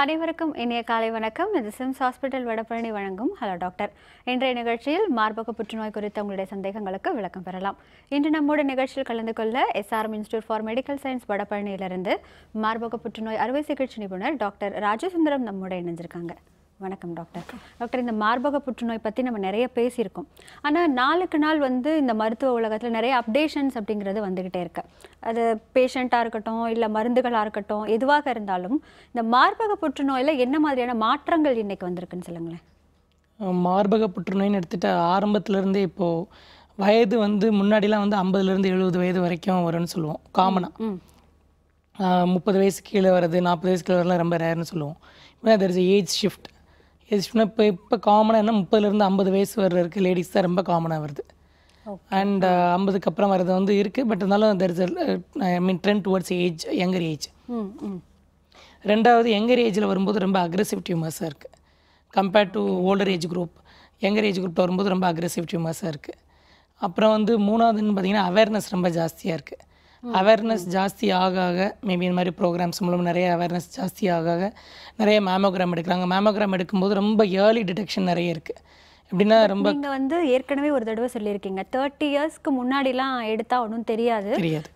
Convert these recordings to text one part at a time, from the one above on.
அனைவருக்கும் இனிய காலை வணக்கம். இது சிம்ஸ் ஹாஸ்பிட்டல் வடபழனி வழங்கும் ஹலோ டாக்டர். இன்றைய நிகழ்ச்சியில் மார்பக புற்றுநோய் குறித்த உங்களுடைய சந்தேகங்களுக்கு விளக்கம் பெறலாம். இன்று நம்மோட நிகழ்ச்சியில் கலந்து கொள்ள SRM institute for medical science வடபழனியிலிருந்து மார்பக புற்றுநோய் அறுவை சிகிச்சை நிபுணர் டாக்டர் ராஜசுந்தரம் நம்மோட இணைஞ்சிருக்காங்க. வணக்கம் டாக்டர். டாக்டர், இந்த மார்பக புற்றுநோய் பற்றி நம்ம நிறைய பேசியிருக்கோம். ஆனால் நாளுக்கு நாள் இந்த மருத்துவ உலகத்தில் நிறைய அப்டேஷன்ஸ் அப்படிங்கிறது வந்துக்கிட்டே இருக்கு. அது பேஷண்ட்டாக இருக்கட்டும், இல்லை மருந்துகளாக இருக்கட்டும், எதுவாக இருந்தாலும் இந்த மார்பக புற்றுநோயில் என்ன மாதிரியான மாற்றங்கள் இன்னைக்கு வந்திருக்குன்னு சொல்லுங்களேன். மார்பக புற்றுநோய்னு எடுத்துகிட்டு ஆரம்பத்துலேருந்தே இப்போது வயது முன்னாடிலாம் 50லேருந்து 70 வயது வரைக்கும் வரும்னு சொல்லுவோம் காமனாக. 30 வயசு கீழே வருது, 40 வயசு கீழே வரலாம் ரொம்ப ரேர்னு சொல்லுவோம். இப்போ தெர் இஸ் ஏஜ் ஷிஃப்ட். இப்போ காமனாக என்ன 30லேருந்து 50 வயசு வர்றதுக்கு லேடிஸ் தான் ரொம்ப காமனாக வருது. அண்ட் 50க்கு அப்புறம் வர்றது இருக்குது. பட் இருந்தாலும் there is trend towards age, younger age. ரெண்டாவது, யங்கர் ஏஜில் வரும்போது ரொம்ப அக்ரெசிவ் டியூமர்ஸாக இருக்குது. Compared to older age group, younger age குரூப்பில் வரும்போது ரொம்ப அக்ரெசிவ் டியூமர்ஸாக இருக்குது. அப்புறம் மூணாவதுன்னு பார்த்திங்கன்னா அவேர்னஸ் ரொம்ப ஜாஸ்தியாக இருக்குது. அவேர்னஸ் ஜாஸ்தி ஆக ஆக மேபி இந்த மாதிரி ப்ரோக்ராம்ஸ் மூலம் நிறைய அவேர்னஸ் ஜாஸ்தி ஆக நிறைய மேமோகிராம் எடுக்கிறாங்க. மேமோகிராம் எடுக்கும்போது ரொம்ப ஏர்லி டிடெக்ஷன் நிறைய இருக்குது. எப்படின்னா ரொம்ப நீங்கள் ஏற்கனவே ஒரு தடவை சொல்லியிருக்கீங்க 30 இயர்ஸ்க்கு முன்னாடிலாம் எடுத்தால் ஒன்றும் தெரியாது,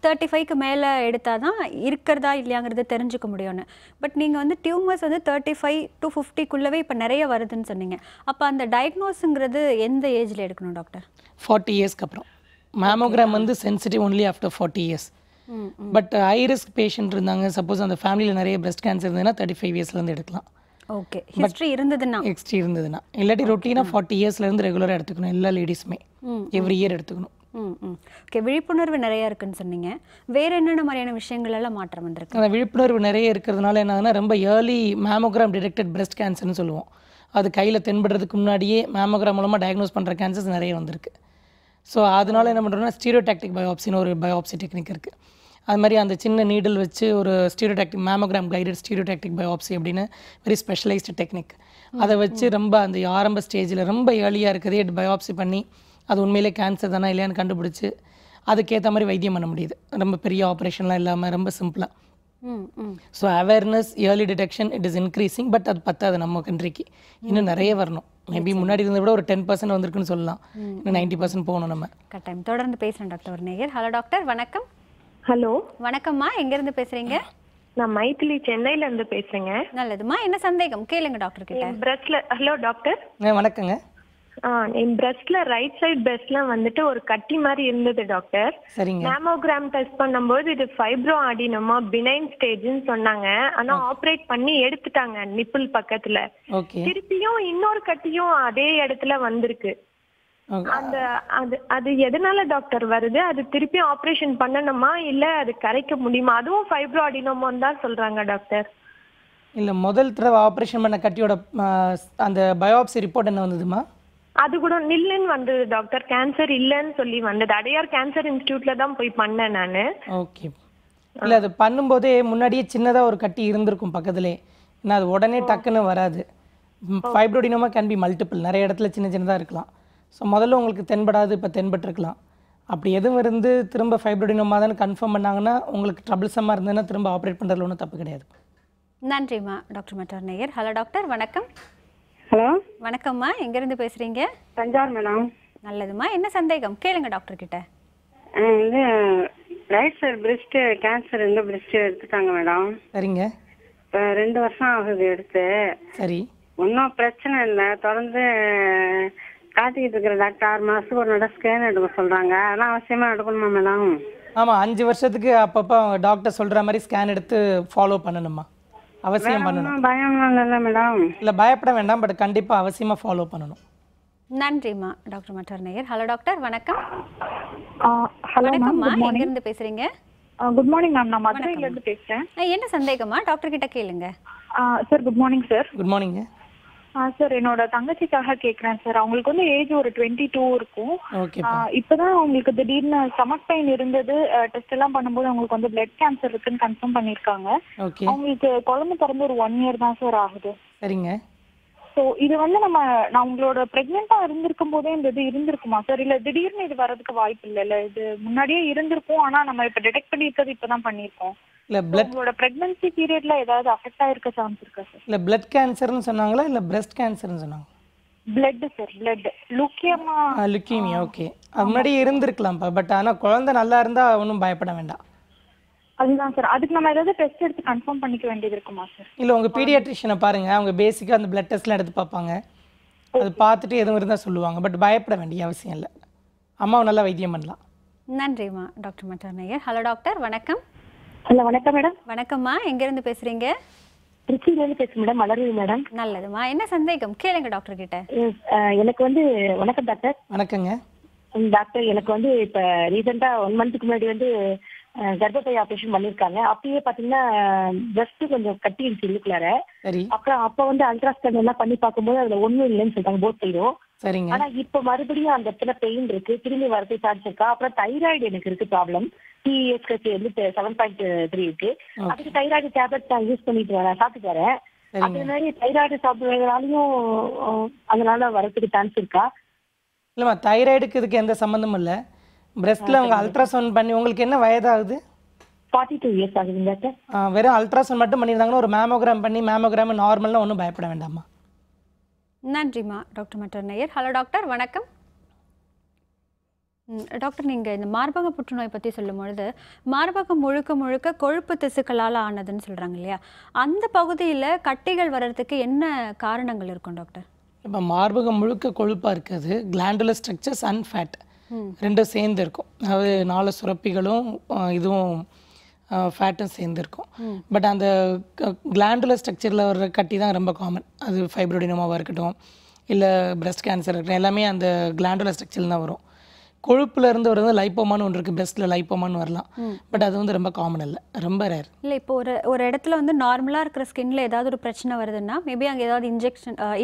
35க்கு மேலே எடுத்தால் தான் இருக்கிறதா இல்லையாங்கிறது தெரிஞ்சுக்க முடியும்னு. பட் நீங்கள் டியூமர்ஸ் 35 to 50க்குள்ளவே இப்போ நிறைய வருதுன்னு சொன்னீங்க. அப்போ அந்த டயக்னோஸுங்கிறது எந்த ஏஜில் எடுக்கணும் டாக்டர்? 40 இயர்ஸ்க்கு அப்புறம். Mammogram sensitive only after 40 years. But high risk patient இருந்தாங்க, சப்போஸ் அந்த ஃபேமிலியில் நிறைய பிரஸ்ட் கேன்சர் இருந்ததுன்னா 35 இயர்ஸ்லேருந்து எடுக்கலாம். ஓகே, ஹிஸ்ட்ரி இருந்ததுன்னா இல்லாட்டி ரொட்டீனாக 40 இயர்ஸ்லேருந்து ரெகுலராக எடுத்துக்கணும். எல்லா லேடிஸுமே எவ்ரி இயர் எடுத்துக்கணும். ஓகே, விழிப்புணர்வு நிறைய இருக்குன்னு சொன்னீங்க. வேறு என்னென்ன மாதிரியான விஷயங்கள் எல்லாம் மாற்றம் வந்திருக்கு? அந்த விழிப்புணர்வு நிறைய இருக்கிறதுனால என்னன்னா ரொம்ப ஏர்லி மேமோகிராம் டிடெக்டட் பிரஸ்ட் கேன்சர்னு சொல்லுவோம். அது கையில் தென்படுறதுக்கு முன்னாடியே மேமோகிராம் மூலமாக டயக்னோஸ் பண்ணுற கேன்சர்ஸ் நிறைய வந்திருக்கு. ஸோ அதனால என்ன பண்ணுறோன்னா ஸ்டீரியோடாக்டிக் பயோப்சின்னு ஒரு பயோப்சி டெக்னிக் இருக்குது. அது மாதிரி அந்த சின்ன நீடில் வச்சு ஒரு stereotactic mammogram guided stereotactic biopsy அப்படின்னு வெரி ஸ்பெஷலைஸ்டு டெக்னிக். அதை வச்சு ரொம்ப அந்த ஆரம்ப ஸ்டேஜில் ரொம்ப ஏர்லியாக இருக்கிறதே பயோப்சி பண்ணி அது உண்மையிலே கேன்சர் தானே இல்லையான்னு கண்டுபிடிச்சி அதுக்கேற்ற மாதிரி வைத்தியம் பண்ண முடியுது. ரொம்ப பெரிய ஆப்ரேஷன்லாம் இல்லாமல் ரொம்ப சிம்பிளாக. So awareness, early detection it is increasing. But அது பத்தாது நம்ம கண்ட்ரிக்கு, இன்னும் நிறைய வரணும். மேபி முன்னாடி இருந்ததை விட ஒரு 10% வந்திருக்குன்னு சொல்லலாம். இன்னும் 90% போகணும் நம்ம. கட்டாயம் தொடர்ந்து பேசுகிறேன் டாக்டர். ஒரு நேயர். ஹலோ டாக்டர், வணக்கம். ஹலோ வணக்கம்மா, எங்கேருந்து பேசுகிறீங்க? நான் மைத்திலி, சென்னையிலேருந்து பேசுகிறேங்க. நல்லதுமா, என்ன சந்தேகம் கேளுங்க டாக்டர் கிட்ட. பிரஸ்ட்ல ஹலோ டாக்டர். வணக்கங்க. என் பிரஸ்ட்ல ரைட் சைட் பிரஸ்ட்ல ஒரு கட்டி மாதிரி இருந்தது டாக்டர். சரிங்க. மேமோகிராம் டெஸ்ட் பண்ணும்போது இது ஃபைப்ரோ ஆடினோமா பினைன் ஸ்டேஜ்னு சொன்னாங்க. ஆனா ஆப்ரேட் பண்ணி எடுத்துட்டாங்க நிப்பிள் பக்கத்துல. திருப்பியும் இன்னொரு கட்டியும் அதே இடத்துல வந்திருக்கு. அந்த அது எதனால டாக்டர் வருது? அது திருப்பி ஆபரேஷன் பண்ணணுமா இல்ல அது கரைக்க முடியுமா? அதுவும் ஃபைப்ரோ ஆடினோமான்னு தான் சொல்றாங்க டாக்டர். இல்ல, முதல் தடவை ஆபரேஷன் பண்ண கட்டியோட அந்த பயோப்சி ரிப்போர்ட் என்ன வந்ததுமா? அது கூட நில்லுன்னு வந்தது டாக்டர். கேன்சர் இல்லைன்னு சொல்லி வந்தது. அடையார் கேன்சர் இன்ஸ்டிடியூட்ல தான் போய் பண்ணேன் நானு. ஓகே. இல்ல, அது பண்ணும்போதே முன்னாடியே சின்னதா ஒரு கட்டி இருந்திருக்கும் பக்கத்துலேயே. ஏன்னா அது உடனே டக்குன்னு வராது. ஃபைப்ரோடினோமா கேன் பி மல்டிபிள், நிறைய இடத்துல சின்ன சின்னதாக இருக்கலாம். ஸோ முதல்ல உங்களுக்கு தென்படாது, இப்போ தென்பட்டுருக்கலாம். அப்படி எதுவும் இருந்து திரும்ப ஃபைப்ரோடினோமா தான் கன்ஃபார்ம் பண்ணாங்கன்னா உங்களுக்கு ட்ரபிள்சமாக இருந்ததுன்னா திரும்ப ஆப்ரேட் பண்ணுறதுல ஒன்றும் தப்பு கிடையாது. நன்றிம்மா டாக்டர். மற்றொரு நேயர். ஹலோ டாக்டர், வணக்கம். ஹலோ வணக்கம்மா, எங்கேருந்து பேசுகிறீங்க? தஞ்சாவூர் மேடம். நல்லதுமா, என்ன சந்தேகம் கேளுங்க டாக்டர் கிட்ட. ரைட் சைடு பிரெஸ்ட் கேன்சர் இருந்து பிரெஸ்ட் எடுத்துட்டாங்க மேடம். சரிங்க. இப்போ 2 வருஷம் ஆகுது எடுத்து. சரி, ஒன்றும் பிரச்சனை இல்லை. தொடர்ந்து காட்டிக்கிட்டு இருக்கிற டாக்டர் 6 மாதத்துக்கு ஒரு நட ஸ்கேன் எடுக்க சொல்கிறாங்க. அதெல்லாம் அவசியமாக எடுக்கணுமா மேடம்? ஆமாம், 5 வருஷத்துக்கு அப்பப்போ டாக்டர் சொல்கிற மாதிரி ஸ்கேன் எடுத்து ஃபாலோ பண்ணணுமா? அவசியம் பண்ணணும். பயம் இல்லை மேடம்? இல்லை, பயப்பட வேண்டாம். பட் கண்டிப்பாக அவசியமாக ஃபாலோ பண்ணணும். நன்றிம்மா டாக்டர். மற்றொரு நேயர். ஹலோ டாக்டர், வணக்கம். வணக்கம்மா, எங்கேருந்து பேசுகிறீங்க? Good morning ma'am. நான் மதுரையிலேருந்து பேசுகிறேன். என்ன சந்தேகமா டாக்டர் கிட்ட கேளுங்க. Sir good morning sir. Good morning. Sir என்னோட தங்கச்சிக்காக கேக்குறேன் சார். அவங்களுக்கு வந்து ஏஜ் ஒரு 22 இருக்கும். ஓகேப்பா. இப்பதான் அவங்களுக்கு திடீர்னு ஸ்டமக் பெயின் இருந்தது. டெஸ்ட் எல்லாம் பண்ணும்போது அவங்களுக்கு வந்து பிளட் கேன்சர் இருக்குன்னு கன்ஃபார்ம் பண்ணிருக்காங்க. ஓகே. அவங்களுக்கு குழந்தை பிறந்து ஒரு 1 இயர் தான் சார் ஆகுது. சரிங்க. ஸோ இது வந்து நான் உங்களோட பிரெக்னெண்டா இருந்திருக்கும் போதே இந்த இது இருந்திருக்குமா சார்? இல்ல திடீர்னு இது வர்றதுக்கு வாய்ப்பு இல்லைல்ல? இது முன்னாடியே இருந்திருக்கும், ஆனா நம்ம இப்ப டிடெக்ட் பண்ணிருக்கிறது இப்பதான் பண்ணிருக்கோம். இல்ல பிளட் உங்களோட பிரெக்னன்சி பீரியட்ல ஏதாவது அஃபெக்ட் ஆயிருக்க சான்ஸ் இருக்கா சார்? இல்ல பிளட் கேன்சர்னு சொன்னாங்களா இல்ல பிரஸ்ட் கேன்சர்னு சொன்னாங்க? பிளட் சார், பிளட் லுக்கியமா. லுக்கீமியா. ஓகே. அது முன்னாடி இருந்திருக்கலாம்ப்பா. பட் ஆனா குழந்தை நல்லா இருந்தா ஒன்றும் பயப்பட வேண்டாம். அதுதான் சார். அதுக்கு நம்ம ஏதாவது டெஸ்ட் எடுத்து கன்ஃபார்ம் பண்ணிக்க வேண்டியது இருக்குமா சார்? இல்ல உங்க பீடியாட்ரிஷியனை பாருங்க. அவங்க பேசிக்கா அந்த பிளட் டெஸ்ட்லாம் எடுத்து பார்ப்பாங்க. அது பார்த்துட்டு எதுவும் இருந்தா சொல்லுவாங்க. பட் பயப்பட வேண்டிய அவசியம் இல்லை. அம்மாவை நல்லா வைத்தியம் பண்ணலாம். நன்றிம்மா டாக்டர் மட்டர்நேயர். ஹலோ டாக்டர், வணக்கம். ஹலோ, வணக்கம் மேடம். வணக்கம்மா, எங்கேருந்து பேசுறீங்க? திருச்சியிலேருந்து பேசுறேன் மேடம். மலர்வி மேடம். நல்லதுமா, என்ன சந்தேகம் கேளுங்க டாக்டர் கிட்ட. எனக்கு வந்து வணக்கம் டாக்டர். வணக்கங்க டாக்டர். எனக்கு வந்து இப்ப ரீசெண்டா 1 மந்த்துக்கு முன்னாடி வந்து கர்ப்பப்பை ஆபரேஷன் பண்ணிருக்காங்க. அப்பயே பாத்தீங்கன்னா பிரஸ்ட் கொஞ்சம் கட்டிடுச்சு உள்ளுக்குள்ளார. சரி. அப்புறம் அப்ப வந்து அல்ட்ராஸ்கேன் எல்லாம் பண்ணி பார்க்கும்போது அதுல ஒண்ணும் இல்லைன்னு சொல்லிட்டாங்க, போத் சைடும். சரிங்க. ஆனா இப்ப மறுபடியும் அந்த இடத்துல பெயின் இருக்கு, திரும்பி வரது சான்ஸ் இருக்கா? அப்புறம் தைராய்டு எனக்கு இருக்கு ப்ராப்ளம். TSH வந்து 7.3 இருக்கு. அதுக்கு தைராய்டு டேப்லெட் நான் யூஸ் பண்ணிட்டு வரேன், சாப்பிட்டு வரேன். அதே மாதிரி தைராய்டு சாப்பிடுறதுனாலையும் அதனால வரதுக்கு சான்ஸ் இருக்கா? இல்லைம்மா, தைராய்டுக்கு இதுக்கு எந்த சம்மந்தமும் இல்லை. பிரஸ்ட்டில் அவங்க அல்ட்ராசவுண்ட் பண்ணி, உங்களுக்கு என்ன வயதாகுது? 42 இயர்ஸ் ஆகுதுங்க டாக்டர். வெறும் அல்ட்ராசவுண்ட் மட்டும் பண்ணியிருந்தாங்கன்னா ஒரு மேமோகிராம் பண்ணி, மேமோகிராம் நார்மல்னா ஒன்றும் பயப்பட வேண்டாமா. நன்றிம்மா டாக்டர் மட்டர்நேயர். ஹலோ டாக்டர், வணக்கம். டாக்டர், நீங்கள் இந்த மார்பக புற்றுநோய் பற்றி சொல்லும் பொழுது மார்பகம் முழுக்க முழுக்க கொழுப்பு திசுக்களால் ஆனதுன்னு சொல்கிறாங்க இல்லையா? அந்த பகுதியில் கட்டிகள் வர்றதுக்கு என்ன காரணங்கள் இருக்கும் டாக்டர்? இப்போ மார்பகம் முழுக்க கொழுப்பாக இருக்குது. கிளாண்டுலர் ஸ்ட்ரக்சர்ஸ் அண்ட் ஃபேட் ரெண்டும் சேர்ந்து இருக்கும். அதாவது 4 சுரப்பிகளும் இதுவும் ஃபேட்டும் சேர்ந்துருக்கும். பட் அந்த கிளாண்டுலர் ஸ்ட்ரக்சரில் வர்ற கட்டி தான் ரொம்ப காமன். அது ஃபைப்ரோடினோமாவாக இருக்கட்டும், இல்லை பிரஸ்ட் கேன்சர் இருக்கட்டும், எல்லாமே அந்த கிளாண்டுலர் ஸ்ட்ரக்சரில் தான் வரும். கொழுப்புல இருந்து வருது லைப்போமான்னு ஒன்று இருக்குது, பிரஸ்ட்டில் லைப்போமான்னு வரலாம். பட் அது வந்து ரொம்ப காமன் இல்லை, ரொம்ப ரேர். இல்லை, இப்போ ஒரு இடத்துல வந்து நார்மலாக இருக்கிற ஸ்கின்ல ஏதாவது ஒரு பிரச்சனை வருதுன்னா மேபி அங்கே ஏதாவது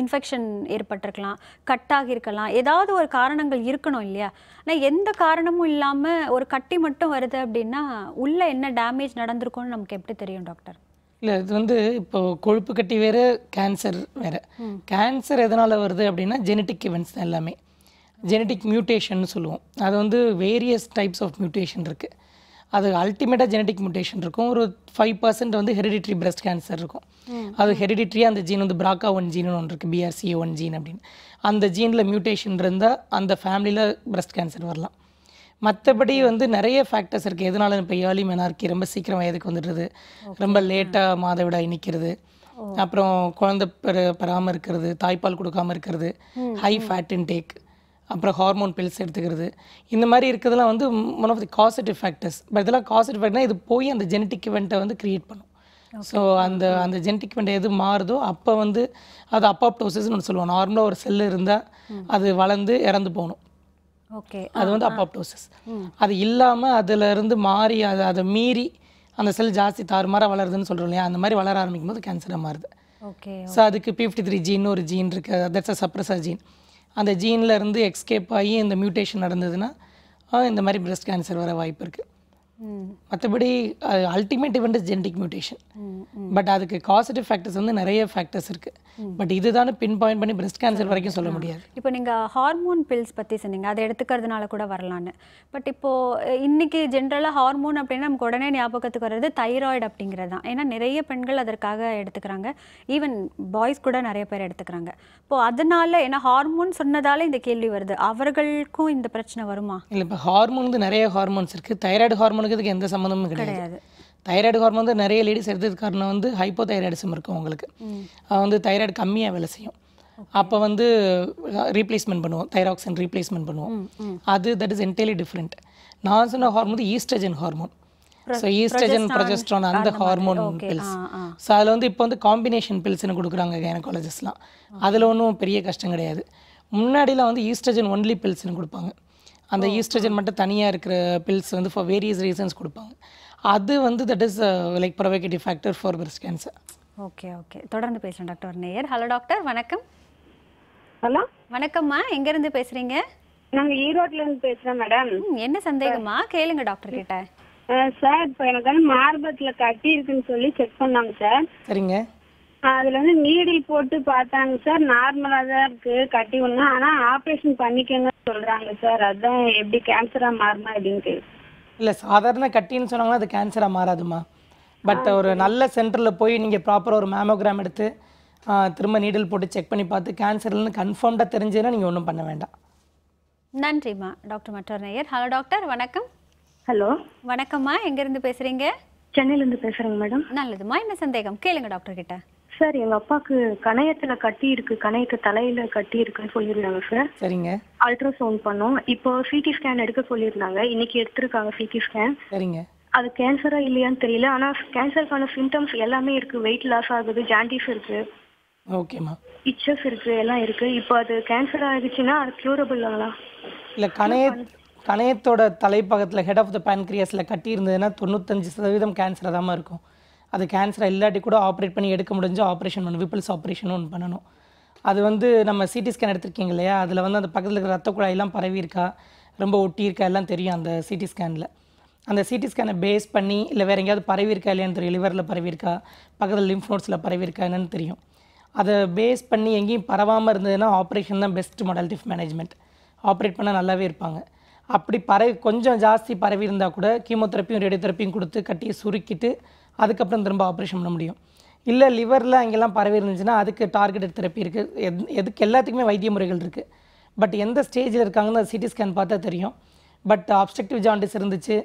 இன்ஃபெக்ஷன் ஏற்பட்டிருக்கலாம், கட் ஆகியிருக்கலாம், ஏதாவது ஒரு காரணங்கள் இருக்கணும் இல்லையா? ஆனால் எந்த காரணமும் இல்லாமல் ஒரு கட்டி மட்டும் வருது அப்படின்னா உள்ள என்ன டேமேஜ் நடந்திருக்கும்னு நமக்கு எப்படி தெரியும் டாக்டர்? இல்லை, இது வந்து இப்போ கொழுப்பு கட்டி வேறு, கேன்சர் வேறு. கேன்சர் எதனால் வருது அப்படின்னா ஜெனட்டிக் இவெண்ட்ஸ் தான் எல்லாமே. ஜெனட்டிக் மியூட்டேஷன் சொல்லுவோம். அது வந்து வேரியஸ் டைப்ஸ் ஆஃப் மியூட்டேஷன் இருக்குது. அது அல்டிமேட்டாக ஜெனட்டிக் மியூட்டேஷன் இருக்கும். ஒரு 5% வந்து ஹெரிடிட்ரி பிரஸ்ட் கேன்சர் இருக்கும். அது ஹெரிடிட்ரியாக அந்த ஜீன் வந்து BRCA1 ஜீன் ஒன்று இருக்குது, BRCA1 ஜீன் அப்படின்னு. அந்த ஜீனில் மியூட்டேஷன் இருந்தால் அந்த ஃபேமிலியில் பிரஸ்ட் கேன்சர் வரலாம். மற்றபடி வந்து நிறைய ஃபேக்டர்ஸ் இருக்குது. எதனால இப்போ ஏர்லி மெனார்கி, ரொம்ப சீக்கிரம் வயதுக்கு வந்துடுறது, ரொம்ப லேட்டாக மாதவிடாய் நிற்கிறது, அப்புறம் குழந்தை பெறாமல் இருக்கிறது, தாய்ப்பால் கொடுக்காமல் இருக்கிறது, ஹை ஃபேட் இன்டேக், அப்புறம் ஹார்மோன் பில்ஸ் எடுத்துக்கிறது, இந்த மாதிரி இருக்கிறதுலாம் வந்து one of the causative factors. But இதெல்லாம் காசிட்டிவ் ஃபேக்டர்னா இது போய் அந்த ஜெனட்டிக் இவெண்ட்டை வந்து க்ரியேட் பண்ணும். ஸோ அந்த ஜெனட்டிக் இவெண்ட் எது மாறுதோ அப்போ வந்து அது அப்பாப்டோசிஸ்னு ஒன்று சொல்லுவோம். நார்மலாக ஒரு செல்லு இருந்தால் அது வளர்ந்து இறந்து போகணும். ஓகே, அது வந்து அப்பாப்டோசிஸ். அது இல்லாமல் அதிலிருந்து மாறி அதை மீறி அந்த செல் ஜாஸ்தி தாறுமாறாக வளருதுன்னு சொல்கிறோம் இல்லையா? அந்த மாதிரி வளர ஆரம்பிக்கும் போது கேன்சராக மாறுது. ஓகே. ஸோ அதுக்கு P53 ஜீன் ஒரு ஜீன் இருக்குது, தட்ஸ் அ சப்ரஸர் ஜீன். அந்த ஜீனில் இருந்து எக்ஸ்கேப் ஆகி இந்த மியூட்டேஷன் நடந்ததுன்னா இந்த மாதிரி பிரஸ்ட் கேன்சர் வர வாய்ப்பு இருக்குது. மற்றபடி ultimate event is genetic mutation. But அதுக்கு காசிட்டிவ் ஃபேக்டர்ஸ் வந்து நிறைய ஃபேக்டர்ஸ் இருக்குது. பட் இதுதானே பின் பாயிண்ட் பண்ணி பிரஸ்ட் கேன்சர் வரைக்கும் சொல்ல முடியாது. இப்போ நீங்கள் ஹார்மோன் பில்ஸ் பற்றி சொன்னீங்க, அதை எடுத்துக்கிறதுனால கூட வரலான்னு. பட் இப்போது இன்றைக்கி ஜென்ரலாக ஹார்மோன் அப்படின்னா நமக்கு உடனே ஞாபகத்துக்கு வர்றது தைராய்டு அப்படிங்கிறது தான். ஏன்னா நிறைய பெண்கள் அதற்காக எடுத்துக்கிறாங்க, ஈவன் பாய்ஸ் கூட நிறைய பேர் எடுத்துக்கிறாங்க. இப்போது அதனால ஏன்னா ஹார்மோன் சொன்னதால இந்த கேள்வி வருது, அவர்களுக்கும் இந்த பிரச்சனை வருமா? இல்லை, இப்போ ஹார்மோன் வந்து நிறைய ஹார்மோன்ஸ் இருக்குது. தைராய்டு ஹார்மோனுக்கு இதுக்கு எந்த சம்மந்தமும் கிடையாது. தைராய்டு ஹார்மோன் வந்து நிறைய லேடிஸ் எடுத்தது காரணம் வந்து ஹைப்போதைராய்டிசம் இருக்கும் உங்களுக்கு. வந்து தைராய்டு கம்மியாக வேலை செய்யும். அப்போ வந்து ரீப்ளேஸ்மெண்ட் பண்ணுவோம், தைராக்சின் ரீப்ளேஸ்மெண்ட் பண்ணுவோம். அது தட் இஸ் என்டையர்லி டிஃப்ரெண்ட். நான் சொன்ன ஹார்மோன் வந்து oestrogen hormone. So oestrogen, progesterone, அந்த ஹார்மோன் பில்ஸ். ஸோ அதில் வந்து இப்போ வந்து காம்பினேஷன் பில்ஸ்னு கொடுக்குறாங்க கைனகாலஜிஸ்ட்லாம். அதில் ஒன்றும் பெரிய கஷ்டம் கிடையாது. முன்னாடிலாம் வந்து ஈஸ்ட்ரஜன் ஒன்லி பில்ஸ்னு கொடுப்பாங்க. அந்த ஈஸ்ட்ரஜன் மட்டும் தனியாக இருக்கிற பில்ஸ் வந்து ஃபார் வேரியஸ் ரீசன்ஸ் கொடுப்பாங்க. அது வந்து that is like provocative factor for breast cancer. Okay, தொடர்ந்து பேசுகிறேன் டாக்டர் நேயர். ஹலோ டாக்டர், வணக்கம். ஹலோ வணக்கம்மா, எங்கேருந்து பேசுகிறீங்க? நாங்க ஈரோட்ல இருந்து பேசுறோம் மேடம். என்ன சந்தேகமா கேளுங்க டாக்டர் கிட்ட. சார் இப்போ எனக்கு வந்து மார்பகத்துல கட்டி இருக்குன்னு சொல்லி செக் பண்ணாங்க சார். சரிங்க. அதுல வந்து நீடில் போட்டு பார்த்தாங்க சார், நார்மலா தான் இருக்கு கட்டி ஒண்ணு. ஆனா ஆபரேஷன் பண்ணிக்கங்க சொல்றாங்க சார். அதான் எப்படி கேன்சரா மாறுமா அப்படின்ட்டு. இல்லை, சாதாரண கட்டின்னு சொன்னாங்கன்னா அது கேன்சராக மாறாதுமா. பட் ஒரு நல்ல சென்டரில் போய் நீங்கள் ப்ராப்பராக ஒரு மேமோகிராம் எடுத்து திரும்ப நீடில் போட்டு செக் பண்ணி பார்த்து கேன்சர்னு கன்ஃபார்ம்டாக தெரிஞ்சுன்னா நீங்கள் ஒன்றும் பண்ண வேண்டாம். நன்றிம்மா. டாக்டர் மற்றொரு நேயர். ஹலோ டாக்டர், வணக்கம். ஹலோ, வணக்கம்மா, எங்கேருந்து பேசுகிறீங்க? சென்னையில இருந்து பேசுறேங்க மேடம். நல்லதுமா, என்ன சந்தேகம் கேளுங்க டாக்டர் கிட்ட. சார், எங்க அப்பாக்கு கணையத்துல கட்டி இருக்கு, கணையத்து தலையில கட்டி இருக்குன்னு சொல்லியிருந்தாங்க சார். சரிங்க. அல்ட்ராசவுண்ட் பண்ணோம். இப்போ சிடி ஸ்கேன் எடுக்க சொல்லியிருந்தாங்க. இன்னைக்கு எடுத்திருக்காங்க சிடி ஸ்கேன். சரிங்க. அது கேன்சரா இல்லையான்னு தெரியல. ஆனா கேன்சருக்கான சிம்டம்ஸ் எல்லாமே இருக்கு. வெயிட் லாஸ் ஆகுது, ஜாண்டிஸ் இருக்கு, ஓகேம்மா. இச்சஸ் இருக்கு, எல்லாம் இருக்கு. இப்போ அது கேன்சர் ஆகிடுச்சுன்னா அது கியூரபிள்ங்களா? இல்லை, கணையத்தோட தலைப்பக்கத்தில் ஹெட் ஆஃப் த பேன்க்ரியாஸில் கட்டி இருந்ததுன்னா 95% கேன்சராக தான் இருக்கும். அது கேன்சராக இல்லாட்டி கூட ஆப்ரேட் பண்ணி எடுக்க முடிஞ்சு ஆப்ரேஷன் பண்ணணும், விப்பிள்ஸ் ஆப்ரேஷன் ஒன்று பண்ணணும். அது வந்து நம்ம சிடி ஸ்கேன் எடுத்திருக்கீங்க இல்லையா, அதில் வந்து அந்த பக்கத்தில் இருக்கிற ரத்த குழாயெல்லாம் பரவி இருக்கா, ரொம்ப ஒட்டி இருக்கா எல்லாம் தெரியும் அந்த சிடி ஸ்கேனில். அந்த சிடி ஸ்கேனை பேஸ் பண்ணி இல்லை வேறு எங்கேயாவது பரவி இருக்கா இல்லையான்னு தெரியும். லிவரில் பரவி இருக்கா, பக்கத்தில் லிம்ஃப் நோட்ஸில் பரவி இருக்கா என்னன்னு தெரியும். அதை பேஸ் பண்ணி எங்கேயும் பரவாமல் இருந்ததுன்னா ஆப்ரேஷன் தான் பெஸ்ட் மாடலிட்டி ஆஃப் மேனேஜ்மெண்ட். ஆப்ரேட் பண்ணால் நல்லாவே இருப்பாங்க. அப்படி கொஞ்சம் ஜாஸ்தி பரவி இருந்தால் கூட கீமோதெரப்பியும் ரேடியோதெரப்பியும் கொடுத்து கட்டியை சுருக்கிட்டு அதுக்கப்புறம் திரும்ப ஆப்ரேஷன் பண்ண முடியும். இல்லை லிவரில் அங்கெல்லாம் பரவி இருந்துச்சுன்னா அதுக்கு டார்கெட்டட் தெரப்பி இருக்குது. எதுக்கு எல்லாத்துக்குமே வைத்திய முறைகள் இருக்குது. பட் எந்த ஸ்டேஜில் இருக்காங்கன்னு அது சிடி ஸ்கேன் பார்த்தா தெரியும். பட் அப்ஸ்ட்ரக்டிவ் ஜாண்டிஸ் இருந்துச்சு,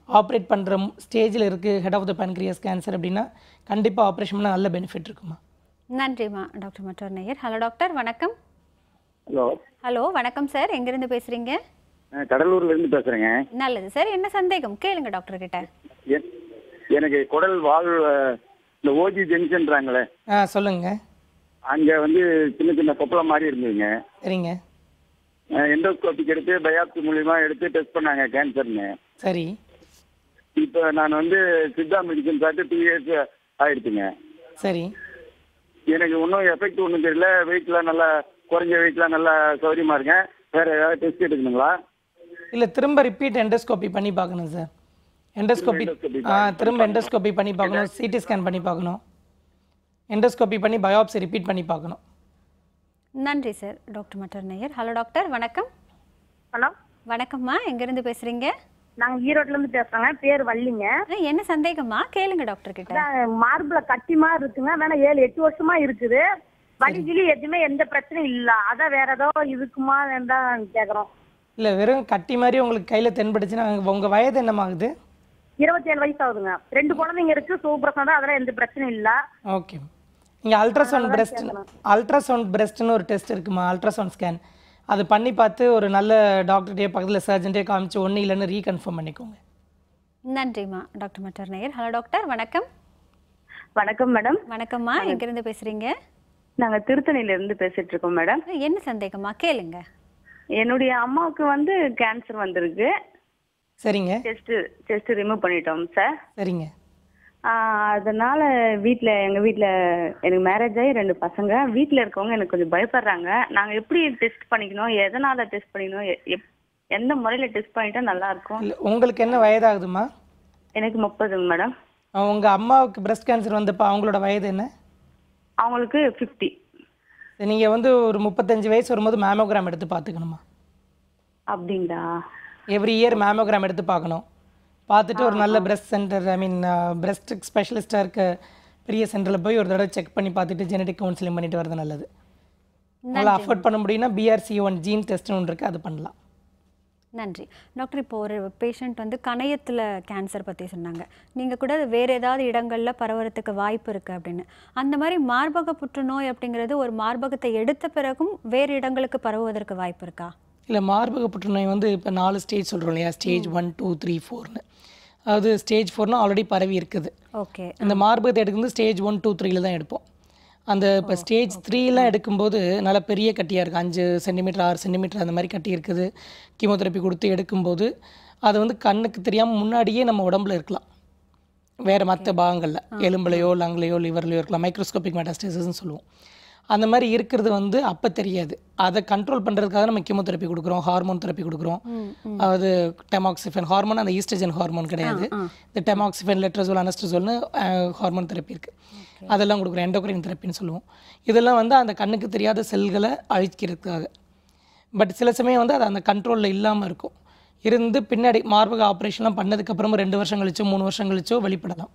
ஆப்ரேட் பண்ணுற ஸ்டேஜில் இருக்குது, head of the pancreas cancer அப்படின்னா கண்டிப்பாக ஆப்ரேஷன் பண்ணால் நல்ல பெனிஃபிட் இருக்குமா. நன்றிம்மா. டாக்டர் மற்றொரு நேயர். ஹலோ டாக்டர், வணக்கம். ஹலோ. ஹலோ, வணக்கம் சார், எங்கேருந்து பேசுகிறீங்க? கடலூர்ல இருந்து பேசுறேங்க. நல்லது சார், என்ன சந்தேகம் கேளுங்க டாக்டர் கிட்ட. எனக்கு குடல் வால் இந்த ஓஜி ஜங்ஷன்றாங்களே, சொல்லுங்க. அங்க வந்து சின்ன சின்ன கொப்பளம் மாதிரி இருந்ததுங்க. சரிங்க. எண்டோஸ்கோபிக் எடுத்து பயாப்சி மூலியமா எடுத்து டெஸ்ட் பண்ணாங்க கேன்சர்னு. சரி. இப்போ நான் வந்து சித்தா மெடிசன் சாப்பிட்டு 2 இயர்ஸ் ஆயிடுச்சுங்க. சரி. எனக்கு ஒன்றும் எஃபெக்ட் ஒன்றும் தெரியல. வெயிட்லாம் நல்லா குறைஞ்ச வெயிட்லாம் நல்லா சௌரியமா இருக்கேன். வேற ஏதாவது டெஸ்ட் எடுக்கணுங்களா? இல்லை, திரும்ப ரிப்பீட் எண்டோஸ்கோபி பண்ணி பார்க்கணும் சார். எண்டோஸ்கோபி திரும்ப எண்டோஸ்கோபி பண்ணி பார்க்கணும், சிடி ஸ்கேன் பண்ணி பார்க்கணும், எண்டோஸ்கோபி பண்ணி பயாப்சி ரிப்பீட் பண்ணி பார்க்கணும். நன்றி சார். டாக்டர் மற்றொரு நேயர். ஹலோ டாக்டர், வணக்கம். ஹலோ, வணக்கம்மா, எங்கேருந்து பேசுகிறீங்க? நாங்க ஈரோட்ல இருந்து பேசுறோங்க. பேர் வள்ளிங்க. என்ன சந்தேகமா கேளுங்க டாக்டர் கிட்ட. மார்புல கட்டிமா இருக்குங்க. வேணா 7-8 வருஷமா இருக்குது. வலிகிலி எதுவுமே எந்த பிரச்சனையும் இல்ல. அதான் வேற ஏதோ இருக்குமா வேண்டாம் கேக்குறோம். இல்லை, வெறும் கட்டி மாதிரி உங்களுக்கு கையில் தென்படுச்சுன்னா உங்கள் வயது என்னமாகுது? 27 வயசு ஆகுதுங்க. 2 குழந்தைங்க இருக்கு. சூப்பர் தான், அதெல்லாம் எந்த பிரச்சனையும் இல்ல. ஓகே. நீங்கள் அல்ட்ராசவுண்ட் பிரஸ்ட்னு ஒரு டெஸ்ட் இருக்குமா, அல்ட்ராசவுண்ட் ஸ்கேன். அது பண்ணி பார்த்து ஒரு நல்ல டாக்டர்டே பக்கத்தில் சர்ஜன்டே காமிச்சு ஒன்றும் இல்லைன்னு ரீகன்ஃபார்ம் பண்ணிக்கோங்க. நன்றிம்மா. டாக்டர் மற்றொரு நேயர். ஹலோ டாக்டர், வணக்கம். வணக்கம் மேடம். வணக்கம்மா, எங்கேருந்து பேசுகிறீங்க? நாங்க திருத்தணியில இருந்து பேசிட்டு இருக்கோம் மேடம். என்ன சந்தேகமா கேளுங்க. என்னுடைய அம்மாவுக்கு வந்து கேன்சர் வந்திருக்கு. சரிங்க. செஸ்ட் ரிமூவ் பண்ணிட்டோம் சார். சரிங்க. அதனால எங்க வீட்ல எனக்கு மேரேஜ் ஆகி 2 பசங்க. வீட்ல இருக்கவங்க எனக்கு கொஞ்சம் பயப்படுறாங்க. நாங்க எப்படி டெஸ்ட் பண்ணிக்கணும், எதனால டெஸ்ட் பண்ணிக்கணும், எந்த முறையில டெஸ்ட் பண்ணிட்டா நல்லா இருக்கும்? உங்களுக்கு என்ன வயதாகுதுமா? எனக்கு 30 மேடம். உங்கள் அம்மாவுக்கு பிரஸ்ட் கேன்சர் வந்தப்போ அவங்களோட வயது என்ன? அவங்களுக்கு 50. நீங்கள் வந்து ஒரு 35 வயசு வரும்போது மேமோகிராம் எடுத்து பார்த்துக்கணுமா? அப்படிங்களா? எவ்ரி இயர் மேமோகிராம் எடுத்து பார்க்கணும். பார்த்துட்டு ஒரு நல்ல பிரஸ்ட் சென்டர், பிரஸ்ட் ஸ்பெஷலிஸ்டாக இருக்க பெரிய சென்டரில் போய் ஒரு தடவை செக் பண்ணி பார்த்துட்டு ஜெனடிக் கவுன்சிலிங் பண்ணிட்டு வரது நல்லது. உங்களை அஃபோர்ட் பண்ண முடியும்னா BRCA1 ஜீன் டெஸ்ட்னு ஒன்று இருக்குது, அது பண்ணலாம். நன்றி டாக்டர். இப்போ ஒரு பேஷண்ட் வந்து கணையத்தில் கேன்சர் பற்றி சொன்னாங்க. நீங்கள் கூட வேறு ஏதாவது இடங்களில் பரவறதுக்கு வாய்ப்பு இருக்குது அப்படின்னு. அந்த மாதிரி மார்பக புற்றுநோய் அப்படிங்கிறது ஒரு மார்பகத்தை எடுத்த பிறகும் வேறு இடங்களுக்கு பரவுவதற்கு வாய்ப்பு இருக்கா? இல்லை, மார்பக புற்றுநோய் வந்து இப்போ 4 ஸ்டேஜ் சொல்கிறோம் இல்லையா, ஸ்டேஜ் 1, 2, 3, 4ன்னு. அதாவது ஸ்டேஜ் 4னா ஆல்ரெடி பரவி இருக்குது. ஓகே. இந்த மார்பகத்தை எடுக்கும்போது ஸ்டேஜ் 1, 2, 3ல தான் எடுப்போம். அந்த இப்போ ஸ்டேஜ் 3லாம் எடுக்கும்போது நல்லா பெரிய கட்டியாக இருக்குது, 5 சென்டிமீட்டர் 6 சென்டிமீட்டர் அந்த மாதிரி கட்டி இருக்குது. கீமோதெரப்பி கொடுத்து எடுக்கும்போது அது வந்து கண்ணுக்கு தெரியாமல் முன்னாடியே நம்ம உடம்புல இருக்கலாம், வேறு மற்ற பாகங்களில் எலும்புலையோ லங்லையோ லிவர்லையோ இருக்கலாம். மைக்ரோஸ்கோபிக் மெட்டாஸ்டேசிஸ்ன்னு சொல்லுவோம். அந்த மாதிரி இருக்கிறது வந்து அப்போ தெரியாது. அதை கண்ட்ரோல் பண்ணுறதுக்காக நம்ம கீமோதெரப்பி கொடுக்குறோம், ஹார்மோன் தெரப்பி கொடுக்குறோம். அதாவது டெமாக்சிஃபென் ஹார்மோன், அந்த ஈஸ்ட்ரஜன் ஹார்மோன் கிடையாது. இந்த டெமாக்சிஃபென், லெட்ரஸோல், அனஸ்ட்ரஸோல்னு ஹார்மோன் தெரப்பி இருக்குது. அதெல்லாம் கொடுக்குறோம், எண்டோக்ரைன் தெரப்பின்னு சொல்லுவோம். இதெல்லாம் வந்து அந்த கண்ணுக்கு தெரியாத செல்களை அழிக்கிறதுக்காக. பட் சில சமயம் வந்து அது அந்த கண்ட்ரோலில் இல்லாமல் இருக்கும். இருந்து பின்னாடி மார்பக ஆப்ரேஷன்லாம் பண்ணதுக்கப்புறமா 2 வருஷம் கழிச்சோ 3 வருஷம் கழிச்சோ வெளிப்படலாம்.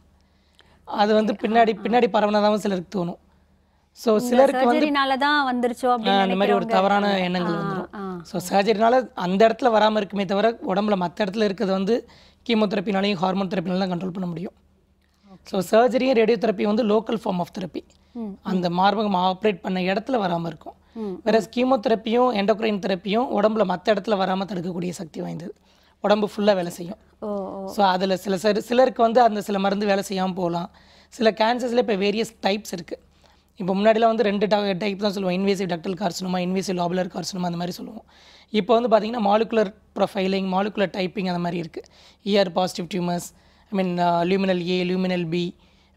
அது வந்து பின்னாடி பரவனதாகவும் சிலருக்கு தோணும். ஸோ சிலருக்கு வந்து அந்த மாதிரி ஒரு தவறான எண்ணங்கள் வந்துடும். ஸோ சர்ஜரினால அந்த இடத்துல வராமல் இருக்குமே தவிர உடம்புல மற்ற இடத்துல இருக்கிறது வந்து கீமோதெரப்பினாலையும் ஹார்மோன் தெரப்பினாலும் கண்ட்ரோல் பண்ண முடியும். ஸோ சர்ஜரியும் ரேடியோ தெரப்பி வந்து லோக்கல் ஃபார்ம் ஆஃப் தெரப்பி, அந்த மார்பகம் ஆப்ரேட் பண்ண இடத்துல வராமல் இருக்கும். வேற கீமோதெரப்பியும் எண்டோக்ரைன் தெரப்பியும் உடம்புல மற்ற இடத்துல வராமல் தடுக்கக்கூடிய சக்தி வாய்ந்தது, உடம்பு ஃபுல்லாக வேலை செய்யும். ஸோ அதில் சிலருக்கு வந்து அந்த சில மருந்து வேலை செய்யாமல் போகலாம். சில கேன்சர்ஸில் இப்போ வேரியஸ் டைப்ஸ் இருக்குது. இப்போ முன்னாடிலாம் வந்து 2 டைப் தான் சொல்லுவோம், invasive ductal carcinoma, invasive lobular carcinoma, அந்த மாதிரி சொல்லுவோம். இப்போ வந்து பார்த்திங்கன்னா மாலிகுலர் ப்ரொஃபைலிங், மாலிகுலர் டைப்பிங் அந்த மாதிரி இருக்குது. ER positive tumours, luminal A, luminal B,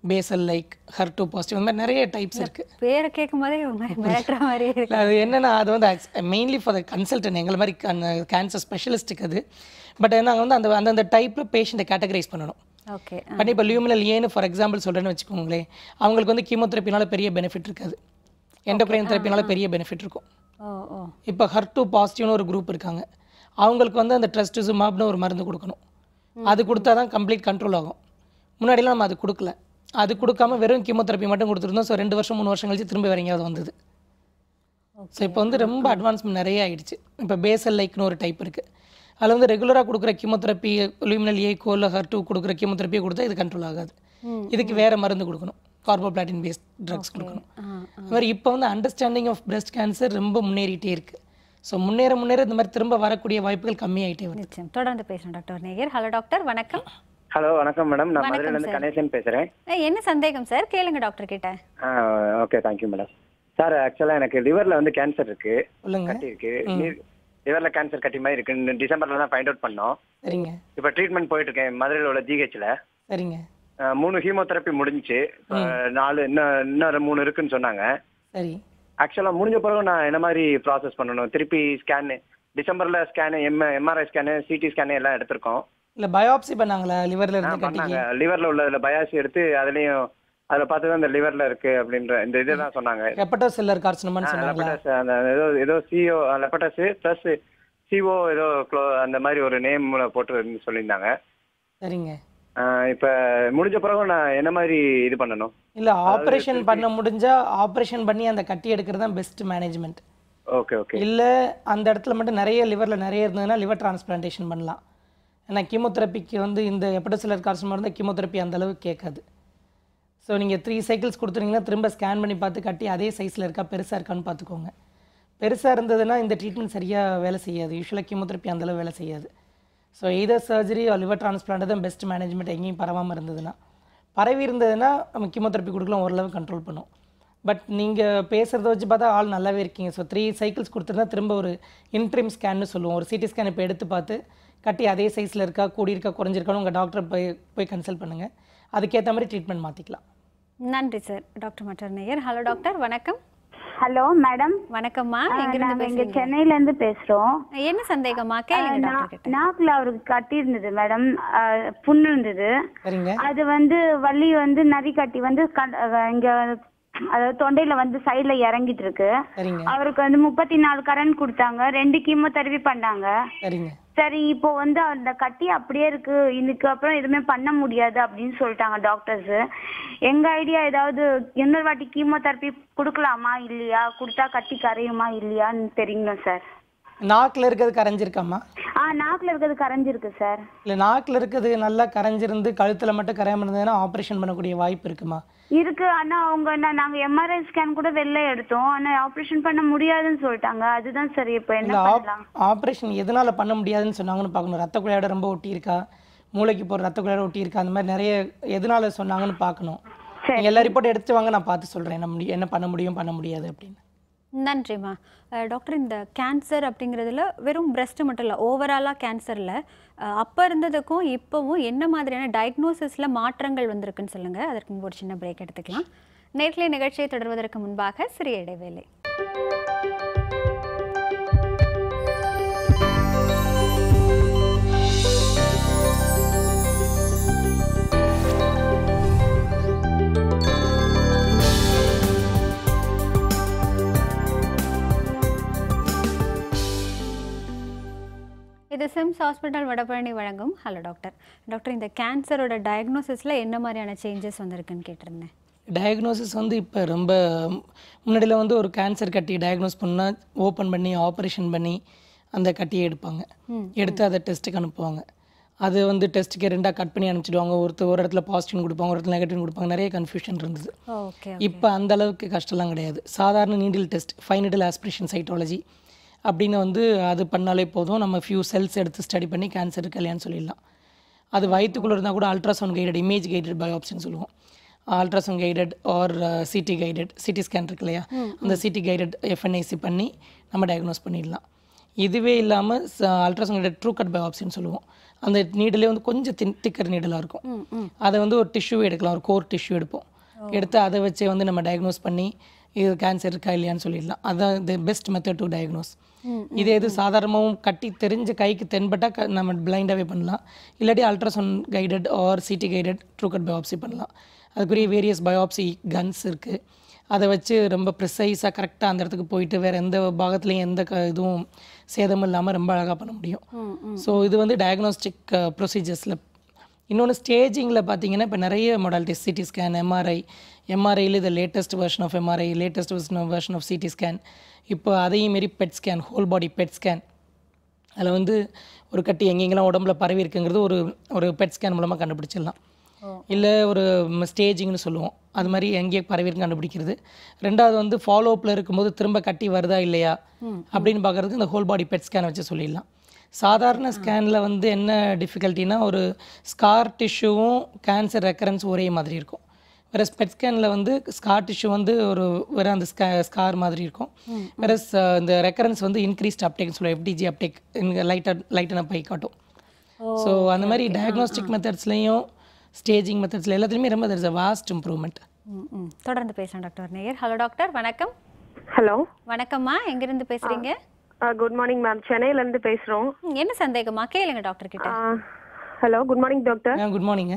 basal like, HER2 positive, அந்த மாதிரி நிறைய டைப்ஸ் இருக்குது. பேரை கேட்கும் போதே அது என்னென்னா அது வந்து மெயின்லி ஃபார் த கன்சல்டன்ட், எங்களை மாதிரி கேன்சர் ஸ்பெஷலிஸ்ட்டுக்கு அது. பட் நாங்கள் வந்து அந்தந்த டைப்பில் பேஷண்ட்டை கேட்டகரைஸ் பண்ணணும். ஓகே. பட் இப்போ லுமினல் ஏன்னு ஃபார் எக்ஸாம்பிள் சொல்கிறேன்னு வச்சுக்கோங்களேன், அவங்களுக்கு வந்து கீமோதெரப்பினால பெரிய பெனிஃபிட் இருக்காது, எண்டோக்ரைன் தெரப்பினால பெரிய பெனிஃபிட் இருக்கும். இப்போ HER2 பாசிட்டிவ்னு ஒரு குரூப் இருக்காங்க, அவங்களுக்கு வந்து அந்த ட்ரஸ்டுசுமாப்னு ஒரு மருந்து கொடுக்கணும். அது கொடுத்தா தான் கம்ப்ளீட் கண்ட்ரோல் ஆகும். முன்னாடிலாம் நம்ம அது கொடுக்கல, அது கொடுக்காம வெறும் கீமோதெரப்பி மட்டும் கொடுத்துருந்தோம். ஸோ 2 வருஷம் 3 வருஷம் கழிச்சு திரும்ப வேற எங்கேயாவது வந்தது. ஸோ இப்போ வந்து ரொம்ப அட்வான்ஸ்மெண்ட் நிறைய ஆகிடுச்சு. இப்போ பேசல் லைக்னு ஒரு டைப் இருக்குது, அதில் வந்து ரெகுலராக கொடுக்குற கீமோதெரப்பி லுமினல் ஏக்கோ இல்லை HER2 கொடுக்குற கீமோதெரப்பியை கொடுத்தா இது கண்ட்ரோல் ஆகாது. இதுக்கு வேறு மருந்து கொடுக்கணும், கார்போபிளாட்டின் பேஸ்ட் ட்ரக்ஸ் கொடுக்கணும். அது மாதிரி இப்போ வந்து அண்டர்ஸ்டாண்டிங் ஆஃப் பிரஸ்ட் கேன்சர் ரொம்ப முன்னேறிட்டே இருக்குது. ஸோ முன்னேற இந்த மாதிரி திரும்ப வரக்கூடிய வாய்ப்புகள் கம்மியாயிட்டே வருது. தொடர்ந்து பேசுகிறேன் டாக்டர் நேயர். ஹலோ டாக்டர், வணக்கம். ஹலோ வணக்கம் மேடம், நான் மதுரையிலேருந்து கணேசன் பேசுகிறேன். என்ன சந்தேகம் சார்? கேளுங்க டாக்டர் கிட்ட. Okay, thank you madam. சார் ஆக்சுவலாக எனக்கு லிவரில் வந்து கேன்சர் இருக்கு, கட்டி இருக்கு, லிவரில் கேன்சர் கட்டி மாதிரி இருக்கு. டிசம்பரில் தான் ஃபைண்ட் அவுட் பண்ணோம். சரிங்க. இப்போ ட்ரீட்மெண்ட் போயிட்டு இருக்கேன் மதுரையில் உள்ள GHல. சரிங்க. 3 கீமோதெரப்பி முடிஞ்சிச்சு, 4 இன்னும் 3 இருக்குன்னு சொன்னாங்க. சரி. ஆக்சுவலாக முடிஞ்ச பிறகு நான் என்ன மாதிரி ப்ராசஸ் பண்ணணும்? திருப்பி ஸ்கேனு, டிசம்பரில் scan, MRI scan, CT scan எல்லாம் எடுத்திருக்கோம். இல்லை பயோப்சி பண்ணாங்களா லிவரில் இருந்து? பண்ணாங்க, லிவரில் உள்ளதில் பயாப்சி எடுத்து அதில் பார்த்து தான் இந்த லிவரில் இருக்கு அப்படின்ற இந்த இதை தான் சொன்னாங்க. ஹெப்படோசெல்லுலர் கார்சினோமான்னு சொன்னாங்க. அந்த ஏதோ CO லெப்படஸ் ப்ளஸ் CO ஏதோ அந்த மாதிரி ஒரு நேம் போட்டு சொல்லியிருந்தாங்க. சரிங்க. இப்போ முடிஞ்ச பிறகு நான் என்ன மாதிரி இது பண்ணணும்? இல்லை ஆப்ரேஷன் பண்ண முடிஞ்சா ஆப்ரேஷன் பண்ணி அந்த கட்டி எடுக்கிறது தான் பெஸ்ட் மேனேஜ்மெண்ட். Okay okay. இல்லை அந்த இடத்துல மட்டும் நிறைய லிவரில் நிறைய இருந்ததுன்னா லிவர் டிரான்ஸ்பிளான்டேஷன் பண்ணலாம். ஏன்னா கீமோதெரப்பிக்கு வந்து இந்த ஹெப்படோசெல்லுலர் கார்சினோமா இருந்தால் கீமோதெரப்பி அந்தளவுக்கு கேட்காது. ஸோ நீங்கள் 3 சைக்கிள்ஸ் கொடுத்துட்டீங்கன்னா திரும்ப ஸ்கேன் பண்ணி பார்த்து கட்டி அதே சைஸில் இருக்கா பெருசாக இருக்கான்னு பார்த்துக்கோங்க. பெருசாக இருந்ததுன்னா இந்த ட்ரீட்மெண்ட் சரியாக வேலை செய்யாது, யூஸ்வலாக கீமோதெரப்பி அந்தளவு வேலை செய்யாது. ஸோ இதர் சர்ஜரி லிவர் டிரான்ஸ்பிளான்ட் தான் பெஸ்ட் மேனேஜ்மெண்ட். எங்கேயும் பரவாமல் இருந்ததுன்னா, பரவி இருந்ததுன்னா நம்ம கீமோதெரப்பி கொடுக்கலாம், ஓரளவு கண்ட்ரோல் பண்ணும். பட் நீங்கள் பேசுகிறத வச்சு பார்த்தா ஆள் நல்லாவே இருக்கீங்க. ஸோ 3 சைக்கிள்ஸ் கொடுத்துருந்தா திரும்ப ஒரு இன்ட்ரிம் ஸ்கேன்னு சொல்லுவோம், ஒரு CT ஸ்கேன் இப்போ எடுத்து பார்த்து கட்டி அதே சைஸில் இருக்கா, கூடியிருக்கா, குறைஞ்சிருக்கான்னு உங்கள் டாக்டரை போய் கன்சல்ட் பண்ணுங்கள். அதுக்கேற்ற மாதிரி ட்ரீட்மெண்ட் மாற்றிக்கலாம். நன்றி சார். டாக்டர் மற்றொரு நேயர். ஹலோ டாக்டர், வணக்கம். Hello madam. வணக்கம்மா. எங்க சென்னையில இருந்து பேசுறோம். என்ன சந்தேகமா? கேளுங்க டாக்டர் கிட்ட. நாக்குல அவருக்கு கட்டி இருந்தது மேடம், புண்ணு இருந்தது. அது வந்து வலி வந்து நரி கட்டி வந்து இங்க அதாவது தொண்டையில வந்து சைடுல இறங்கிட்டு இருக்கு. அவருக்கு வந்து 34 கரண்ட் கொடுத்தாங்க, 2 கீமோதெரப்பி பண்ணாங்க. சரி, இப்போ வந்து அந்த கட்டி அப்படியே இருக்கு, இதுக்கு அப்புறம் எதுவுமே பண்ண முடியாது அப்படின்னு சொல்லிட்டாங்க டாக்டர்ஸ். எங்க ஐடியா ஏதாவது இன்னொரு வாட்டி கீமோதெரப்பி கொடுக்கலாமா இல்லையா, கொடுத்தா கட்டி கரையுமா இல்லையான்னு தெரியுங்களா சார்? நாக்கில் இருக்கிறது கரைஞ்சிருக்காமா? நாக்கில் இருக்கிறது கரைஞ்சிருக்கு சார். இல்லை நாக்கில் இருக்கிறது நல்லா கரைஞ்சிருந்து கழுத்தில் மட்டும் கரையாமல் இருந்ததுன்னா ஆப்ரேஷன் பண்ணக்கூடிய வாய்ப்பு இருக்குமா? இருக்கு. ஆனா அவங்க நாங்க MRI ஸ்கேன் கூட வெளில எடுத்தோம், ஆனா ஆபரேஷன் பண்ண முடியாதுன்னு சொல்லிட்டாங்க. அதுதான் சரி, இப்போ என்ன பண்ணலாம்? ஆபரேஷன் எதனால பண்ண முடியாதுன்னு சொன்னாங்கன்னு பார்க்கணும். ரத்த குழாயோட ரொம்ப ஒட்டி இருக்கா, மூளைக்கு போகிற ரத்த குழாயோட ஒட்டி இருக்கா, அந்த மாதிரி நிறைய எதனால சொன்னாங்கன்னு பார்க்கணும். எல்லா ரிப்போர்ட் எடுத்து வாங்க, நான் பார்த்து சொல்கிறேன் என்ன பண்ண முடியும் பண்ண முடியாது அப்படின்னு. நன்றிம்மா. டாக்டர், இந்த கேன்சர் அப்படிங்கிறதுல வெறும் பிரஸ்ட் மட்டும் இல்லை, ஓவராலாக கேன்சரில் அப்போ இருந்ததுக்கும் இப்போவும் என்ன மாதிரியான டயக்னோசிஸில் மாற்றங்கள் வந்திருக்குன்னு சொல்லுங்கள். அதற்கு ஒரு சின்ன பிரேக் எடுத்துக்கலாம். நேர்களை நிகழ்ச்சியை தொடர்வதற்கு முன்பாக சிறிய இடைவேளை. இது சிம்ஸ் ஹாஸ்பிட்டல் வடபழனி வழங்கும் ஹலோ டாக்டர். டாக்டர், இந்த கேன்சரோட டயக்னோசிஸில் என்ன மாதிரியான சேஞ்சஸ் வந்திருக்குன்னு கேட்டிருந்தேன். டயக்னோசிஸ் வந்து இப்போ ரொம்ப முன்னாடியில் வந்து ஒரு கேன்சர் கட்டி டயக்னோஸ் பண்ணால் ஓப்பன் பண்ணி ஆப்ரேஷன் பண்ணி அந்த கட்டியை எடுப்பாங்க. எடுத்து அதை டெஸ்ட்டுக்கு அனுப்புவாங்க. அது வந்து டெஸ்ட்டுக்கு 2 கட் பண்ணி அனுப்பிச்சிடுவாங்க. ஒரு இடத்துல பாசிட்டிவ் கொடுப்பாங்க, ஒரு இடத்துல நெகட்டிவ் கொடுப்பாங்க. நிறைய கன்ஃபியூஷன் இருந்தது. இப்போ அந்த அளவுக்கு கஷ்டம்லாம் கிடையாது. சாதாரண needle test, 5 needle aspiration cytology அப்படின்னு வந்து அது பண்ணாலே போதும். நம்ம ஃபியூ செல்ஸ் எடுத்து ஸ்டடி பண்ணி கேன்சர் இருக்கு இல்லையான்னு சொல்லிடலாம். அது வயிற்றுக்குள்ளே இருந்தால் கூட அல்ட்ராசவுண்ட் கைடட், இமேஜ் கைடட் பயோப்சின்னு சொல்லுவோம். Ultrasound guided or CT guided, CT scan இருக்கு இல்லையா, அந்த சிடி கைடட் எஃப்என்ஐசி பண்ணி நம்ம டயக்னோஸ் பண்ணிடலாம். இதுவே இல்லாமல் அல்ட்ராசவுண்ட் கைடட் ட்ரூ கட் பயோப்சின்னு சொல்லுவோம். அந்த நீடிலே வந்து கொஞ்சம் திக்கர் நீடலாக இருக்கும். அதை வந்து ஒரு டிஷ்யூ எடுக்கலாம், ஒரு கோர் டிஷ்யூ எடுப்போம். எடுத்து அதை வச்சே வந்து நம்ம டயக்னோஸ் பண்ணி இது கேன்சர் இருக்கா இல்லையான்னு சொல்லிடலாம். அதுதான் the best method to diagnose. இதே இது சாதாரணமாகவும் கட்டி தெரிஞ்ச கைக்கு தென்பட்டால் நம்ம பிளைண்டாகவே பண்ணலாம். இல்லாட்டி ultrasound guided or CT guided true cut biopsy பண்ணலாம். அதுக்குரிய வேரியஸ் பயோப்சி கன்ஸ் இருக்குது. அதை வச்சு ரொம்ப ப்ரிசைஸாக கரெக்டாக அந்த இடத்துக்கு போயிட்டு வேறு எந்த பாகத்துலேயும் எந்த இதுவும் சேதமும் இல்லாமல் ரொம்ப அழகாக பண்ண முடியும். ஸோ இது வந்து டயக்னோஸ்டிக் ப்ரொசீஜர்ஸில். இன்னொன்று ஸ்டேஜிங்கில் பார்த்தீங்கன்னா இப்போ நிறைய மாடலிட்டிஸ், சிடி ஸ்கேன், எம்ஆர்ஐயில் இது latest version of MRI, latest version of CT scan. இப்போ அதையும் மாரி PET scan, whole body PET scan. அதில் வந்து ஒரு கட்டி எங்கெங்கெல்லாம் உடம்புல பரவி இருக்குங்கிறது ஒரு பெட் ஸ்கேன் மூலமாக கண்டுபிடிச்சிடலாம். இல்லை ஒரு ஸ்டேஜிங்னு சொல்லுவோம், அது மாதிரி எங்கேயே பரவிருக்கு கண்டுபிடிக்கிறது. ரெண்டாவது வந்து ஃபாலோ அப்பில் இருக்கும்போது திரும்ப கட்டி வருதா இல்லையா அப்படின்னு பார்க்குறதுக்கு இந்த ஹோல் பாடி பெட் ஸ்கேனை வச்சு சொல்லிடலாம். சாதாரண ஸ்கேனில் வந்து என்ன டிஃபிகல்ட்டினா ஒரு ஸ்கார் டிஷ்யூவும் கேன்சர் ரெக்கரன்ஸ் ஒரே மாதிரி இருக்கும். வேறு பெட் ஸ்கேனில் வந்து ஸ்கார் டிஷ்யூ வந்து வேறு அந்த ஸ்கார் மாதிரி இருக்கும். வேறு இந்த ரெக்கரன்ஸ் வந்து இன்க்ரீஸ்ட் அப்டேக்னு சொல்லுவோம், எஃப்டிஜி அப்டேக் இங்கே லைட்டாக பை காட்டும். ஸோ அந்த மாதிரி டயக்னோஸ்டிக் மெத்தட்ஸ்லையும் ஸ்டேஜிங் மெத்தட்ஸில் எல்லாத்துலேயுமே ரொம்ப there is a vast improvement. தொடர்ந்து பேசலாம் டாக்டர் நேயர். ஹலோ டாக்டர், வணக்கம். ஹலோ வணக்கம்மா, எங்கிருந்து பேசுறீங்க? குட் மார்னிங் மேம், சென்னையில இருந்து பேசுறோம். என்ன சந்தேகமா கேளுங்க டாக்டர் கிட்ட. Hello, good morning doctor. Good morning.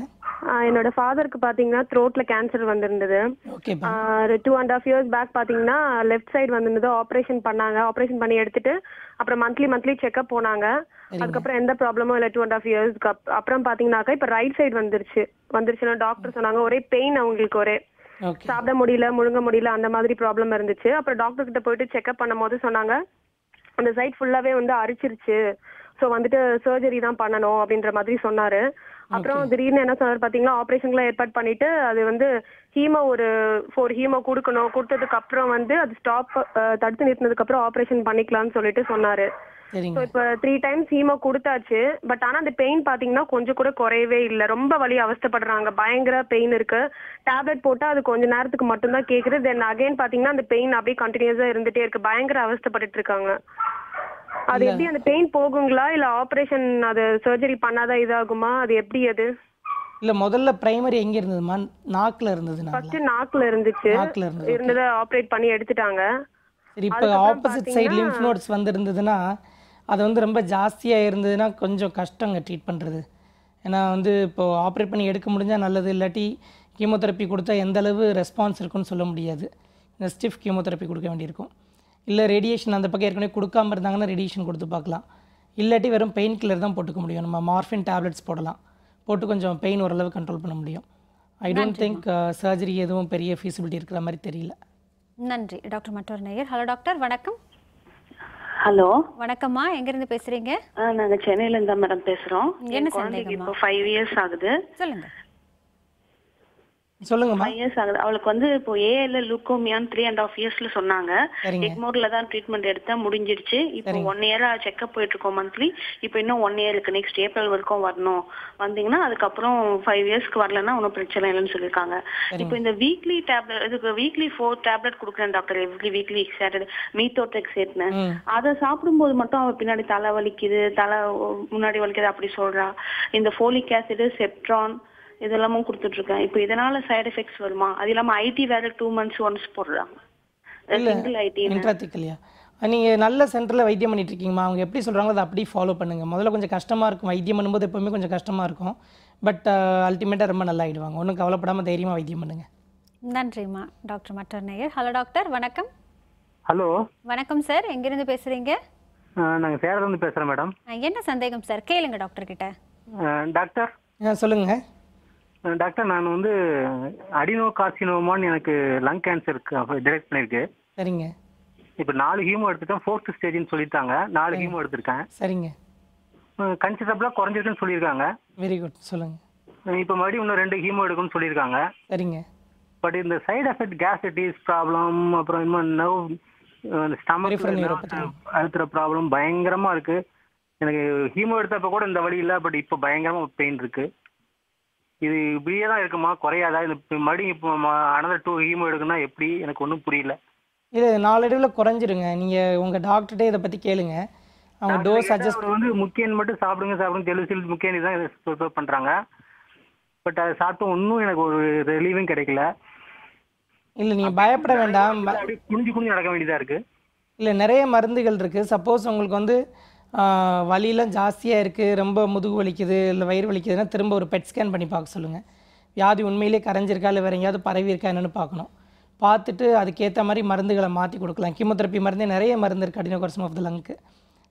என்னோட ஃபாதருக்கு பாத்தீங்கன்னா த்ரோட்ல கேன்சர் வந்திருந்தது. 2.5 years பேக் பாத்தீங்கன்னா லெஃப்ட் சைடு வந்திருந்தது. ஆபரேஷன் பண்ணாங்க. ஆபரேஷன் பண்ணி எடுத்துட்டு அப்புறம் மந்த்லி செக்அப் போனாங்க. அதுக்கப்புறம் எந்த ப்ராப்ளமும் இல்லை. 2.5 years அப்புறம் பாத்தீங்கன்னாக்கா இப்ப ரைட் சைடு வந்துருச்சுன்னா டாக்டர் சொன்னாங்க. ஒரே பெயின், அவங்களுக்கு ஒரே சாப்பிட முடியல, முழுங்க முடியல, அந்த மாதிரி ப்ராப்ளம் இருந்துச்சு. அப்புறம் டாக்டர் கிட்ட போயிட்டு செக்அப் பண்ணும் போது சொன்னாங்க அந்த சைட் ஃபுல்லாவே வந்து அரிச்சிருச்சு, ஸோ வந்துட்டு சர்ஜரி தான் பண்ணணும் அப்படின்ற மாதிரி சொன்னாரு. அப்புறம் திடீர்னு என்ன சொன்னாரு பாத்தீங்கன்னா, ஆபரேஷன்லாம் ஏற்பாடு பண்ணிட்டு அது வந்து ஹீமோ ஒரு 4 ஹீமோ கொடுத்ததுக்கு அப்புறம் வந்து அது தடுத்து நிறுத்தினதுக்கு அப்புறம் ஆபரேஷன் பண்ணிக்கலாம்னு சொல்லிட்டு சொன்னாரு. இப்ப 3 times ஹீமோ கொடுத்தாச்சு. பட் ஆனா அந்த பெயின் பாத்தீங்கன்னா கொஞ்சம் கூட குறையவே இல்லை. ரொம்ப வலி அவஸ்தைப்படுறாங்க, பயங்கர பெயின் இருக்கு. டேப்லெட் போட்டா அது கொஞ்ச நேரத்துக்கு மட்டும்தான் கேக்குது. தென் அகைன் பாத்தீங்கன்னா அந்த பெயின் அப்படியே கண்டினியூஸா இருந்துட்டே இருக்கு. பயங்கர அவஸ்தைப்பட்டு இருக்காங்க. அது எப்படி அந்த பெயின் போகுங்களா இல்ல ஆபரேஷன் அது சர்ஜரி பண்ணாதான் இதாகுமா, அது எப்படி? அது இல்ல முதல்ல பிரைமரி எங்க இருந்ததுமா? நாக்குல இருந்தது. ஃபர்ஸ்ட் நாக்குல இருந்ததை ஆபரேட் பண்ணி எடுத்துட்டாங்க. சரி, இப்போ ஆப்போசிட் சைடு லிம்ஃப் நோட்ஸ் வந்திருந்ததுன்னா அது வந்து ரொம்ப ஜாஸ்தியாக இருந்ததுன்னா கொஞ்சம் கஷ்டங்க ட்ரீட் பண்ணுறது. ஏன்னா வந்து இப்போது ஆப்ரேட் பண்ணி எடுக்க முடிஞ்சால் நல்லது. இல்லாட்டி கீமோதெரப்பி கொடுத்தா எந்த அளவு ரெஸ்பான்ஸ் இருக்குன்னு சொல்ல முடியாது. இந்த ஸ்டிஃப் கீமோதெரப்பி கொடுக்க வேண்டியிருக்கும். இல்லை ரேடியேஷன் அந்த பக்கம் ஏற்கனவே கொடுக்காம இருந்தாங்கன்னா ரேடியேஷன் கொடுத்து பார்க்கலாம். இல்லாட்டி வெறும் பெயின் கில்லர் தான் போட்டுக்க முடியும். நம்ம மார்ஃபின் டேப்லெட்ஸ் போடலாம், போட்டு கொஞ்சம் பெயின் ஓரளவு கண்ட்ரோல் பண்ண முடியும். ஐ டோன்ட் திங்க் சர்ஜரி எதுவும் பெரிய ஃபீஸிபிலிட்டி இருக்கிற மாதிரி தெரியல. நன்றி டாக்டர். மற்றொரு நேயர். ஹலோ டாக்டர், வணக்கம். ஹலோ, வணக்கம்மா, எங்க இருந்து பேசுறீங்க? நாங்க சென்னையில இருந்தா மேடம் பேசுறோம். என்ன சந்தேகமா? இப்போ 5 years ஆகுது. சொல்லுங்க. சொல்லுங்கம்மா. 5 years ஆகுது. அவளுக்கு வந்து இப்போ ஏஎல்ல லுக்கோமியான்னு 3.5 yearsல சொன்னாங்க. எக்மோர்ல தான் ட்ரீட்மெண்ட் எடுத்தா முடிஞ்சிடுச்சு. இப்போ 1 year செக்அப் போயிட்டு இருக்கோம் மந்த்லி. இப்போ இன்னும் 1 year இருக்கு. நெக்ஸ்ட் ஏப்ரல் வரைக்கும் வரணும். வந்தீங்கன்னா அதுக்கப்புறம் 5 yearsக்கு வரலன்னா ஒன்றும் பிரச்சனை இல்லைன்னு சொல்லியிருக்காங்க. இப்போ இந்த வீக்லி டேப்லெட், இதுக்கு வீக்லி 4 டேப்லெட் கொடுக்குறேன் டாக்டர். வீக்லி சாட்டர்டே மீத்தோட்ரெக்ஸேட்னு அதை சாப்பிடும்போது மட்டும் அவ பின்னாடி தலை வலிக்குது, தலை முன்னாடி வலிக்குது அப்படி சொல்றா. இந்த ஃபோலிக் ஆசிட், செப்ட்ரான் இதெல்லாமும் கொடுத்துட்டு இருக்கேன். இப்போ இதனால சைடு எஃபெக்ட்ஸ் வருமா? அது இல்லாம ஐடி வேற 2 months ஒன்ஸ் போடுறாங்க. சிங்கிள் ஐடி இன்ட்ராத்திக்கலையா? நீங்கள் நல்ல சென்டரில் வைத்தியம் பண்ணிட்டு இருக்கீங்கம்மா. அவங்க எப்படி சொல்கிறாங்களோ அதை அப்படியே ஃபாலோ பண்ணுங்கள். முதல்ல கொஞ்சம் கஷ்டமாக இருக்கும், வைத்தியம் பண்ணும்போது எப்போவுமே கொஞ்சம் கஷ்டமாக இருக்கும். பட் அல்டிமேட்டாக ரொம்ப நல்லா ஆகிடுவாங்க. ஒன்றும் கவலைப்படாமல் தைரியமாக வைத்தியம் பண்ணுங்கள். நன்றிம்மா. டாக்டர் மற்றொரு நேயர். ஹலோ டாக்டர், வணக்கம். ஹலோ வணக்கம் சார், எங்கிருந்து பேசுறீங்க? நாங்கள் சேலத்துலேருந்து பேசுகிறோம் மேடம். என்ன சந்தேகம் சார்? கேளுங்க டாக்டர் கிட்ட. டாக்டர் சொல்லுங்க டாக்டர், நான் வந்து அடினோ கார்சினோமான்னு எனக்கு லங் கேன்சர் டிடெக்ட் பண்ணியிருக்கு. சரிங்க. இப்போ 4 ஹீமோ எடுத்துட்டேன், 4th ஸ்டேஜ்னு சொல்லிட்டாங்க. 4 ஹீமோ எடுத்திருக்கேன். சரிங்க. கன்சிடரபிளாக குறைஞ்சிருக்குன்னு சொல்லியிருக்காங்க. வெரி குட், சொல்லுங்க. இப்போ மறுபடியும் இன்னும் 2 ஹீமோ எடுக்கணும்னு சொல்லியிருக்காங்க. சரிங்க. பட் இந்த சைடு எஃபெக்ட் கேஸ்ட்ரைட்டிஸ் ப்ராப்ளம், அப்புறம் இன்னும் நர்வ் ஸ்டமக் அழுத்துற ப்ராப்ளம் பயங்கரமாக இருக்கு. எனக்கு ஹீமோ எடுத்தப்ப கூட இந்த வழி இல்லை, பட் இப்போ பயங்கரமாக பெயின் இருக்கு. இது இப்படியே தான் இருக்குமா, குறையாதா? இது மறுபடியும் இப்போ another 2 ஹீமோ எடுக்கணும்னா எப்படி? எனக்கு ஒன்றும் புரியல. இது நாளடைவில் குறைஞ்சிருங்க. நீங்கள் உங்கள் டாக்டர்கிட்டே இதை பற்றி கேளுங்க. அவங்க டோஸ் அட்ஜஸ்ட் வந்து முக்கியம் மட்டும் சாப்பிடுங்க தெலுசில் முக்கியம் தான் ப்ரிப்பேர் பண்ணுறாங்க. பட் அதை சாப்பிட்டு ஒன்றும் எனக்கு ஒரு ரிலீவும் கிடைக்கல. இல்லை, நீங்கள் பயப்பட வேண்டாம். குனிஞ்சு நடக்க வேண்டியதாக இருக்குது. இல்லை, நிறைய மருந்துகள் இருக்குது. சப்போஸ் உங்களுக்கு வந்து வலியெலாம் ஜாஸ்தியாக இருக்குது, ரொம்ப முதுகு வலிக்குது, இல்லை வயிறு வலிக்குதுன்னா திரும்ப ஒரு பெட் ஸ்கேன் பண்ணி பார்க்க சொல்லுங்கள். வியாதி உண்மையிலே கரைஞ்சிருக்கா இல்லை வேறு எங்கேயாவது பரவி இருக்கா என்னென்னு பார்க்கணும். பார்த்துட்டு அதுக்கேற்ற மாதிரி மருந்துகளை மாற்றி கொடுக்கலாம். கீமோதெரப்பி மருந்தே நிறைய மருந்து இருக்குது அடினோகார்சினோமா ஆஃப் தி லங்க்கு.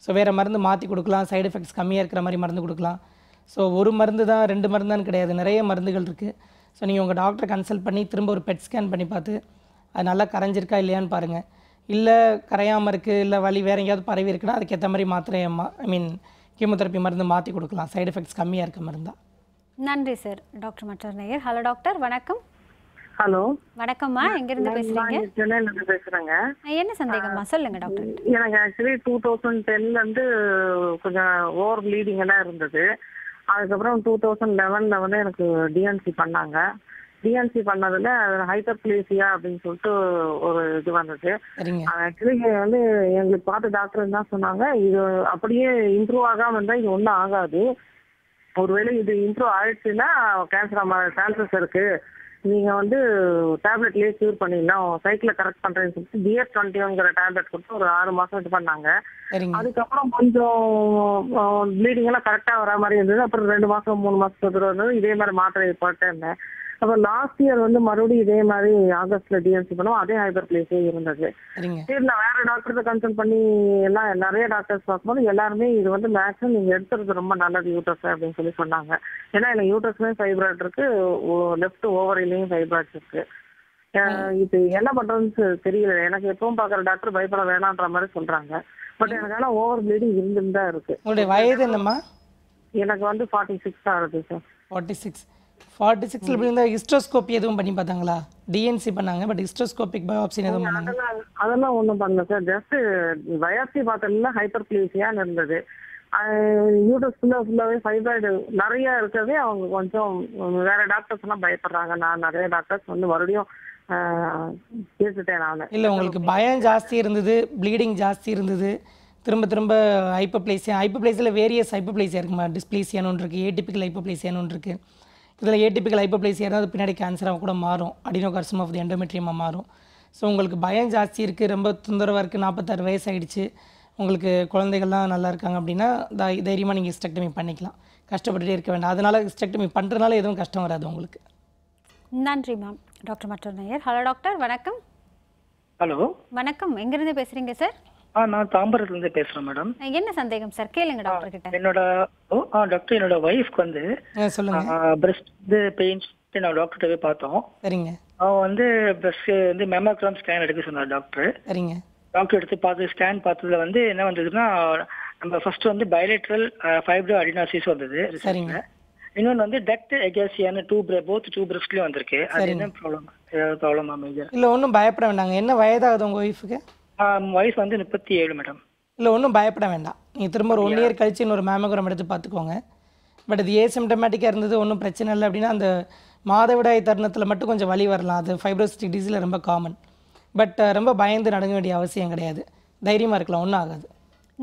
ஸோ வேறு மருந்து மாற்றி கொடுக்கலாம். சைடு எஃபெக்ட்ஸ் கம்மியாக இருக்கிற மாதிரி மருந்து கொடுக்கலாம். ஸோ ஒரு மருந்து தான் 2 மருந்தான்னு கிடையாது, நிறைய மருந்துகள் இருக்குது. ஸோ நீங்கள் உங்கள் டாக்டரை கன்சல்ட் பண்ணி திரும்ப ஒரு பெட் ஸ்கேன் பண்ணி பார்த்து அது நல்லா கரைஞ்சிருக்கா இல்லையான்னு பாருங்கள். இல்லை கரையாமல் இருக்குது, இல்லை வலி வேறு எங்கேயாவது பரவி இருக்குன்னா அதுக்கேற்ற மாதிரி மாத்திரை கீமோதெரப்பி மருந்து மாற்றி கொடுக்கலாம், சைடு எஃபெக்ட்ஸ் கம்மியாக இருக்க மருந்தா. நன்றி சார். டாக்டர் மற்றொரு நேயர். ஹலோ டாக்டர், வணக்கம். ஹலோ வணக்கம்மா, எங்கிருந்து பேசுறீங்க? சென்னையிலிருந்து பேசுறேங்க. என்ன சந்தேகம்மா, சொல்லுங்க டாக்டர். எனக்கு ஆக்சுவலி 2010ல இருந்து கொஞ்சம் ஓவர் ப்ளீடிங் எல்லாம் இருந்தது. அதுக்கப்புறம் 2011ல வந்து எனக்கு டிஎன்சி பண்ணாங்க. டிஎன்சி பண்ணதுல ஹைப்பர்பிளேசியா அப்படின்னு சொல்லிட்டு ஒரு இது வந்தது. ஆக்சுவலி வந்து எங்களுக்கு பார்த்த டாக்டர் தான் சொன்னாங்க, இது அப்படியே இம்ப்ரூவ் ஆகாம இருந்தா இது ஒன்றும் ஆகாது, ஒருவேளை இது இம்ப்ரூவ் ஆயிடுச்சுன்னா சான்சஸ் இருக்கு, நீங்க வந்து டேப்லெட்லயே கியூர் பண்ணிடலாம், சைக்கிளை கரெக்ட் பண்றேன்னு சொல்லிட்டு DS-21ங்கிற டேப்லெட் கொடுத்து ஒரு 6 மாசம் இது பண்ணாங்க. அதுக்கப்புறம் கொஞ்சம் ப்ளீடிங் எல்லாம் கரெக்டா வர மாதிரி இருந்தது. அப்புறம் 2 மாசம் 3 மாசத்துக்கு இருந்தது. இதே மாதிரி மாத்திரை போட்டே இருந்தேன். அப்புறம் லாஸ்ட் இயர் வந்து மறுபடியும் இதே மாதிரி ஆகஸ்ட்ல டிஎன்சி பண்ணுவோம், அதே ஹைப்பர் பிளேஸே இருந்தது. சரி, நான் வேற டாக்டர்கிட்ட கன்சல்ட் பண்ணி எல்லாம் நிறைய டாக்டர்ஸ் பார்க்கும்போது எல்லாருமே இது வந்து மேக்ஸிமம் நீங்க எடுத்துறது ரொம்ப நல்லது யூட்ரஸ் அப்படின்னு சொல்லி சொன்னாங்க. ஏன்னா எனக்கு யூட்ரஸ்லயும் ஃபைப்ராய்ட் இருக்கு, லெஃப்ட் ஓவரிலையும் ஃபைப்ராய்ட்ஸ் இருக்கு. இது என்ன பண்றதுன்னு தெரியல. எனக்கு எப்பவும் பாக்குற டாக்டர் பயப்பட வேணான்ற மாதிரி சொல்றாங்க. பட் எனக்கு ஆனா ஓவர் ப்ளீடிங் இருந்துட்டு தான் இருக்கு. உங்களுடைய வயது என்னம்மா? எனக்கு வந்து 46 ஆகுது சார். 46ல இருந்தா ஹிஸ்டோஸ்கோபி எதுவும் பண்ணி பார்த்தாங்களா? டிஎன்சி பண்ணாங்க, பட் ஹிஸ்டோஸ்கோபிக் பயாப்சி எதுவும் பண்ணாங்க? அதெல்லாம் ஒன்றும் பண்ணல சார். ஜஸ்ட் பயாப்சி பார்த்ததுல ஹைப்பர்பிளேசியான்னு இருந்தது. யூட்ரஸ் ஃபுல்லாவே ஃபைப்ராய்டு நிறைய இருக்கவே அவங்க கொஞ்சம் வேற டாக்டர்ஸ் எல்லாம் பயப்படுறாங்க. நான் நிறைய டாக்டர்ஸ் வந்து மறுபடியும் பேசிட்டேன் நான். இல்லை, உங்களுக்கு பயம் ஜாஸ்தி இருந்தது, ப்ளீடிங் ஜாஸ்தி இருந்தது, திரும்ப திரும்ப ஹைப்போப்ளேசியில் வேரியஸ் ஹைப்போப்ளேசியா இருக்குமா? டிஸ்பிளேசியான்னு ஒன்று இருக்குது, ஏடிபிக்கல் ஹைப்போப்ளேசியான்னு ஒன்று இருக்குது. இதில் ஏடிபிக்கல் ஹைப்போப்ளேசியா இருந்தால் அது பின்னாடி கேன்சராக கூட மாறும், அடினோகார்சினோமா ஆஃப் தி எண்டோமெட்ரியமாக மாறும். ஸோ உங்களுக்கு பயம் ஜாஸ்தி இருக்குது, ரொம்ப தொந்தரவாக இருக்குது, 46 வயசு ஆகிடுச்சு, உங்களுக்கு குழந்தைகள்லாம் நல்லா இருக்காங்க அப்படின்னா தைரியமாக நீங்கள் ஹிஸ்டெக்டமி பண்ணிக்கலாம், கஷ்டப்பட்டுட்டே இருக்க வேண்டாம். அதனால் ஹிஸ்டெக்டமி பண்ணுறதுனால எதுவும் கஷ்டம் வராது உங்களுக்கு. நன்றி மேம். டாக்டர் மற்றொரு நேயர். ஹலோ டாக்டர், வணக்கம். ஹலோ வணக்கம், எங்கிருந்து பேசுறீங்க சார்? நான் தாம்பரத்துலேருந்து பேசுகிறேன் மேடம். என்ன சந்தேகம் சார்? கேளுங்க டாக்டர் கிட்ட. டாக்டர், என்னோட ஒய்ஃப்க்கு வந்து பிரஸ்ட் பெயின்ஸ் நான் டாக்டர்கிட்ட போய் பார்த்தோம். சரிங்க. அவன் வந்து பிரஸ்ட் வந்து மெமோகிராம் ஸ்கேன் எடுக்க சொன்னார் டாக்டர். சரிங்க. டாக்டர் எடுத்து பார்த்து ஸ்கேன் பார்த்ததுல வந்து என்ன வந்ததுன்னா, நம்ம ஃபர்ஸ்ட் வந்து பைலேட்ரல் ஃபைப்ரோ அடினாசிஸ் வந்தது. சரிங்க. இன்னொன்று வந்து டக்ட் எகாசியான்னு போத் டூ பிரஸ்ட்லயும் வந்திருக்கு. அது என்ன ப்ராப்ளமா மேஜர்? இல்லை, ஒன்றும் பயப்பட வேண்டாங்க. என்ன வயதாகுது உங்கள் ஒய்ஃபுக்கு? வயசு வந்து 37 மேடம். இல்லை, ஒன்றும் பயப்பட வேண்டாம். நீங்கள் திரும்ப ஒரு 1 இயர் கழிச்சு இன்னொரு மேமோகிராம் எடுத்து பார்த்துக்கோங்க. பட் இது ஏசிம்டமேட்டிக்காக இருந்தது, ஒன்றும் பிரச்சனை இல்லை அப்படின்னா அந்த மாதவிடாய் தருணத்தில் மட்டும் கொஞ்சம் வலி வரலாம். அது ஃபைப்ரோசிஸ்டிக் டிசீஸில் ரொம்ப காமன். பட் ரொம்ப பயந்து நடுங்க வேண்டிய அவசியம் கிடையாது. தைரியமாக இருக்கலாம், ஒன்றும் ஆகாது.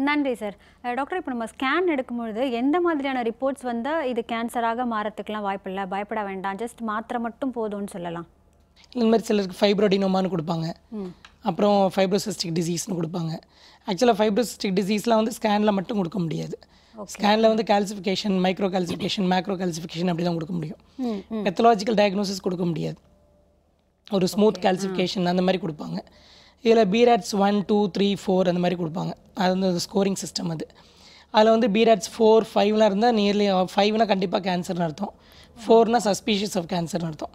நன்றி சார். டாக்டர், இப்போ நம்ம ஸ்கேன் எடுக்கும்பொழுது எந்த மாதிரியான ரிப்போர்ட்ஸ் வந்தால் இது கேன்சராக மாறத்துக்குலாம் வாய்ப்பு இல்லை, பயப்பட வேண்டாம், ஜஸ்ட் மாத்திரை மட்டும் போதும்னு சொல்லலாம்? இந்த மாதிரி சிலருக்கு ஃபைப்ரோடினோமான்னு கொடுப்பாங்க, அப்புறம் ஃபைப்ரோசிஸ்டிக் டிசீஸ்னு கொடுப்பாங்க. ஆக்சுவலாக ஃபைப்ரோசிஸ்டிக் டிசீஸ்லாம் வந்து ஸ்கேனில் மட்டும் கொடுக்க முடியாது. ஸ்கேனில் வந்து calcification, micro calcification, macro calcification அப்படி தான் கொடுக்க முடியும். பெத்தலாஜிக்கல் டயக்னோசிஸ் கொடுக்க முடியாது. ஒரு ஸ்மூத் கால்சிஃபிகேஷன் அந்த மாதிரி கொடுப்பாங்க. இதில் BRADS 1, 2, 3, 4 அந்த மாதிரி கொடுப்பாங்க. அது வந்து ஸ்கோரிங் சிஸ்டம். அதில் வந்து BRADS 4, 5லாம் இருந்தால் நியர்லி 5னா கண்டிப்பாக கேன்சர்னு அர்த்தம், 4னா சஸ்பீஷியஸ் ஆஃப் கேன்சர்னு அர்த்தம்,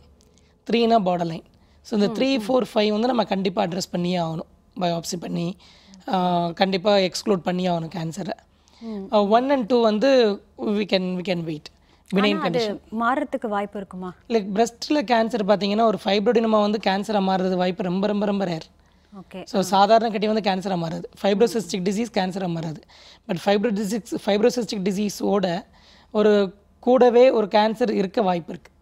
3னா பார்டர் லைன். ஸோ இந்த 3, 4, 5 வந்து நம்ம கண்டிப்பாக அட்ரஸ் பண்ணியே ஆகணும். பயோப்சி பண்ணி கண்டிப்பாக எக்ஸ்க்ளூட் பண்ணியே ஆகணும் கேன்சரை. 1 and 2 வந்து we can wait. Benign condition மாறத்துக்கு வாய்ப்பு இருக்குமா? லைக் பிரஸ்ட்டில் கேன்சர் பார்த்தீங்கன்னா ஒரு ஃபைப்ரோடினமா வந்து கேன்சராக மாறுறது வாய்ப்பு ரொம்ப ரொம்ப ரொம்ப ரேர். ஓகே. ஸோ சாதாரண கட்டி வந்து கேன்சராக மாறுது, ஃபைப்ரோசிஸ்டிக் டிசீஸ் கேன்சராக மாறாது. பட் ஃபைப்ரோசிஸ்டிக் டிசீஸோட ஒரு கூடவே ஒரு கேன்சர் இருக்க வாய்ப்பு இருக்குது.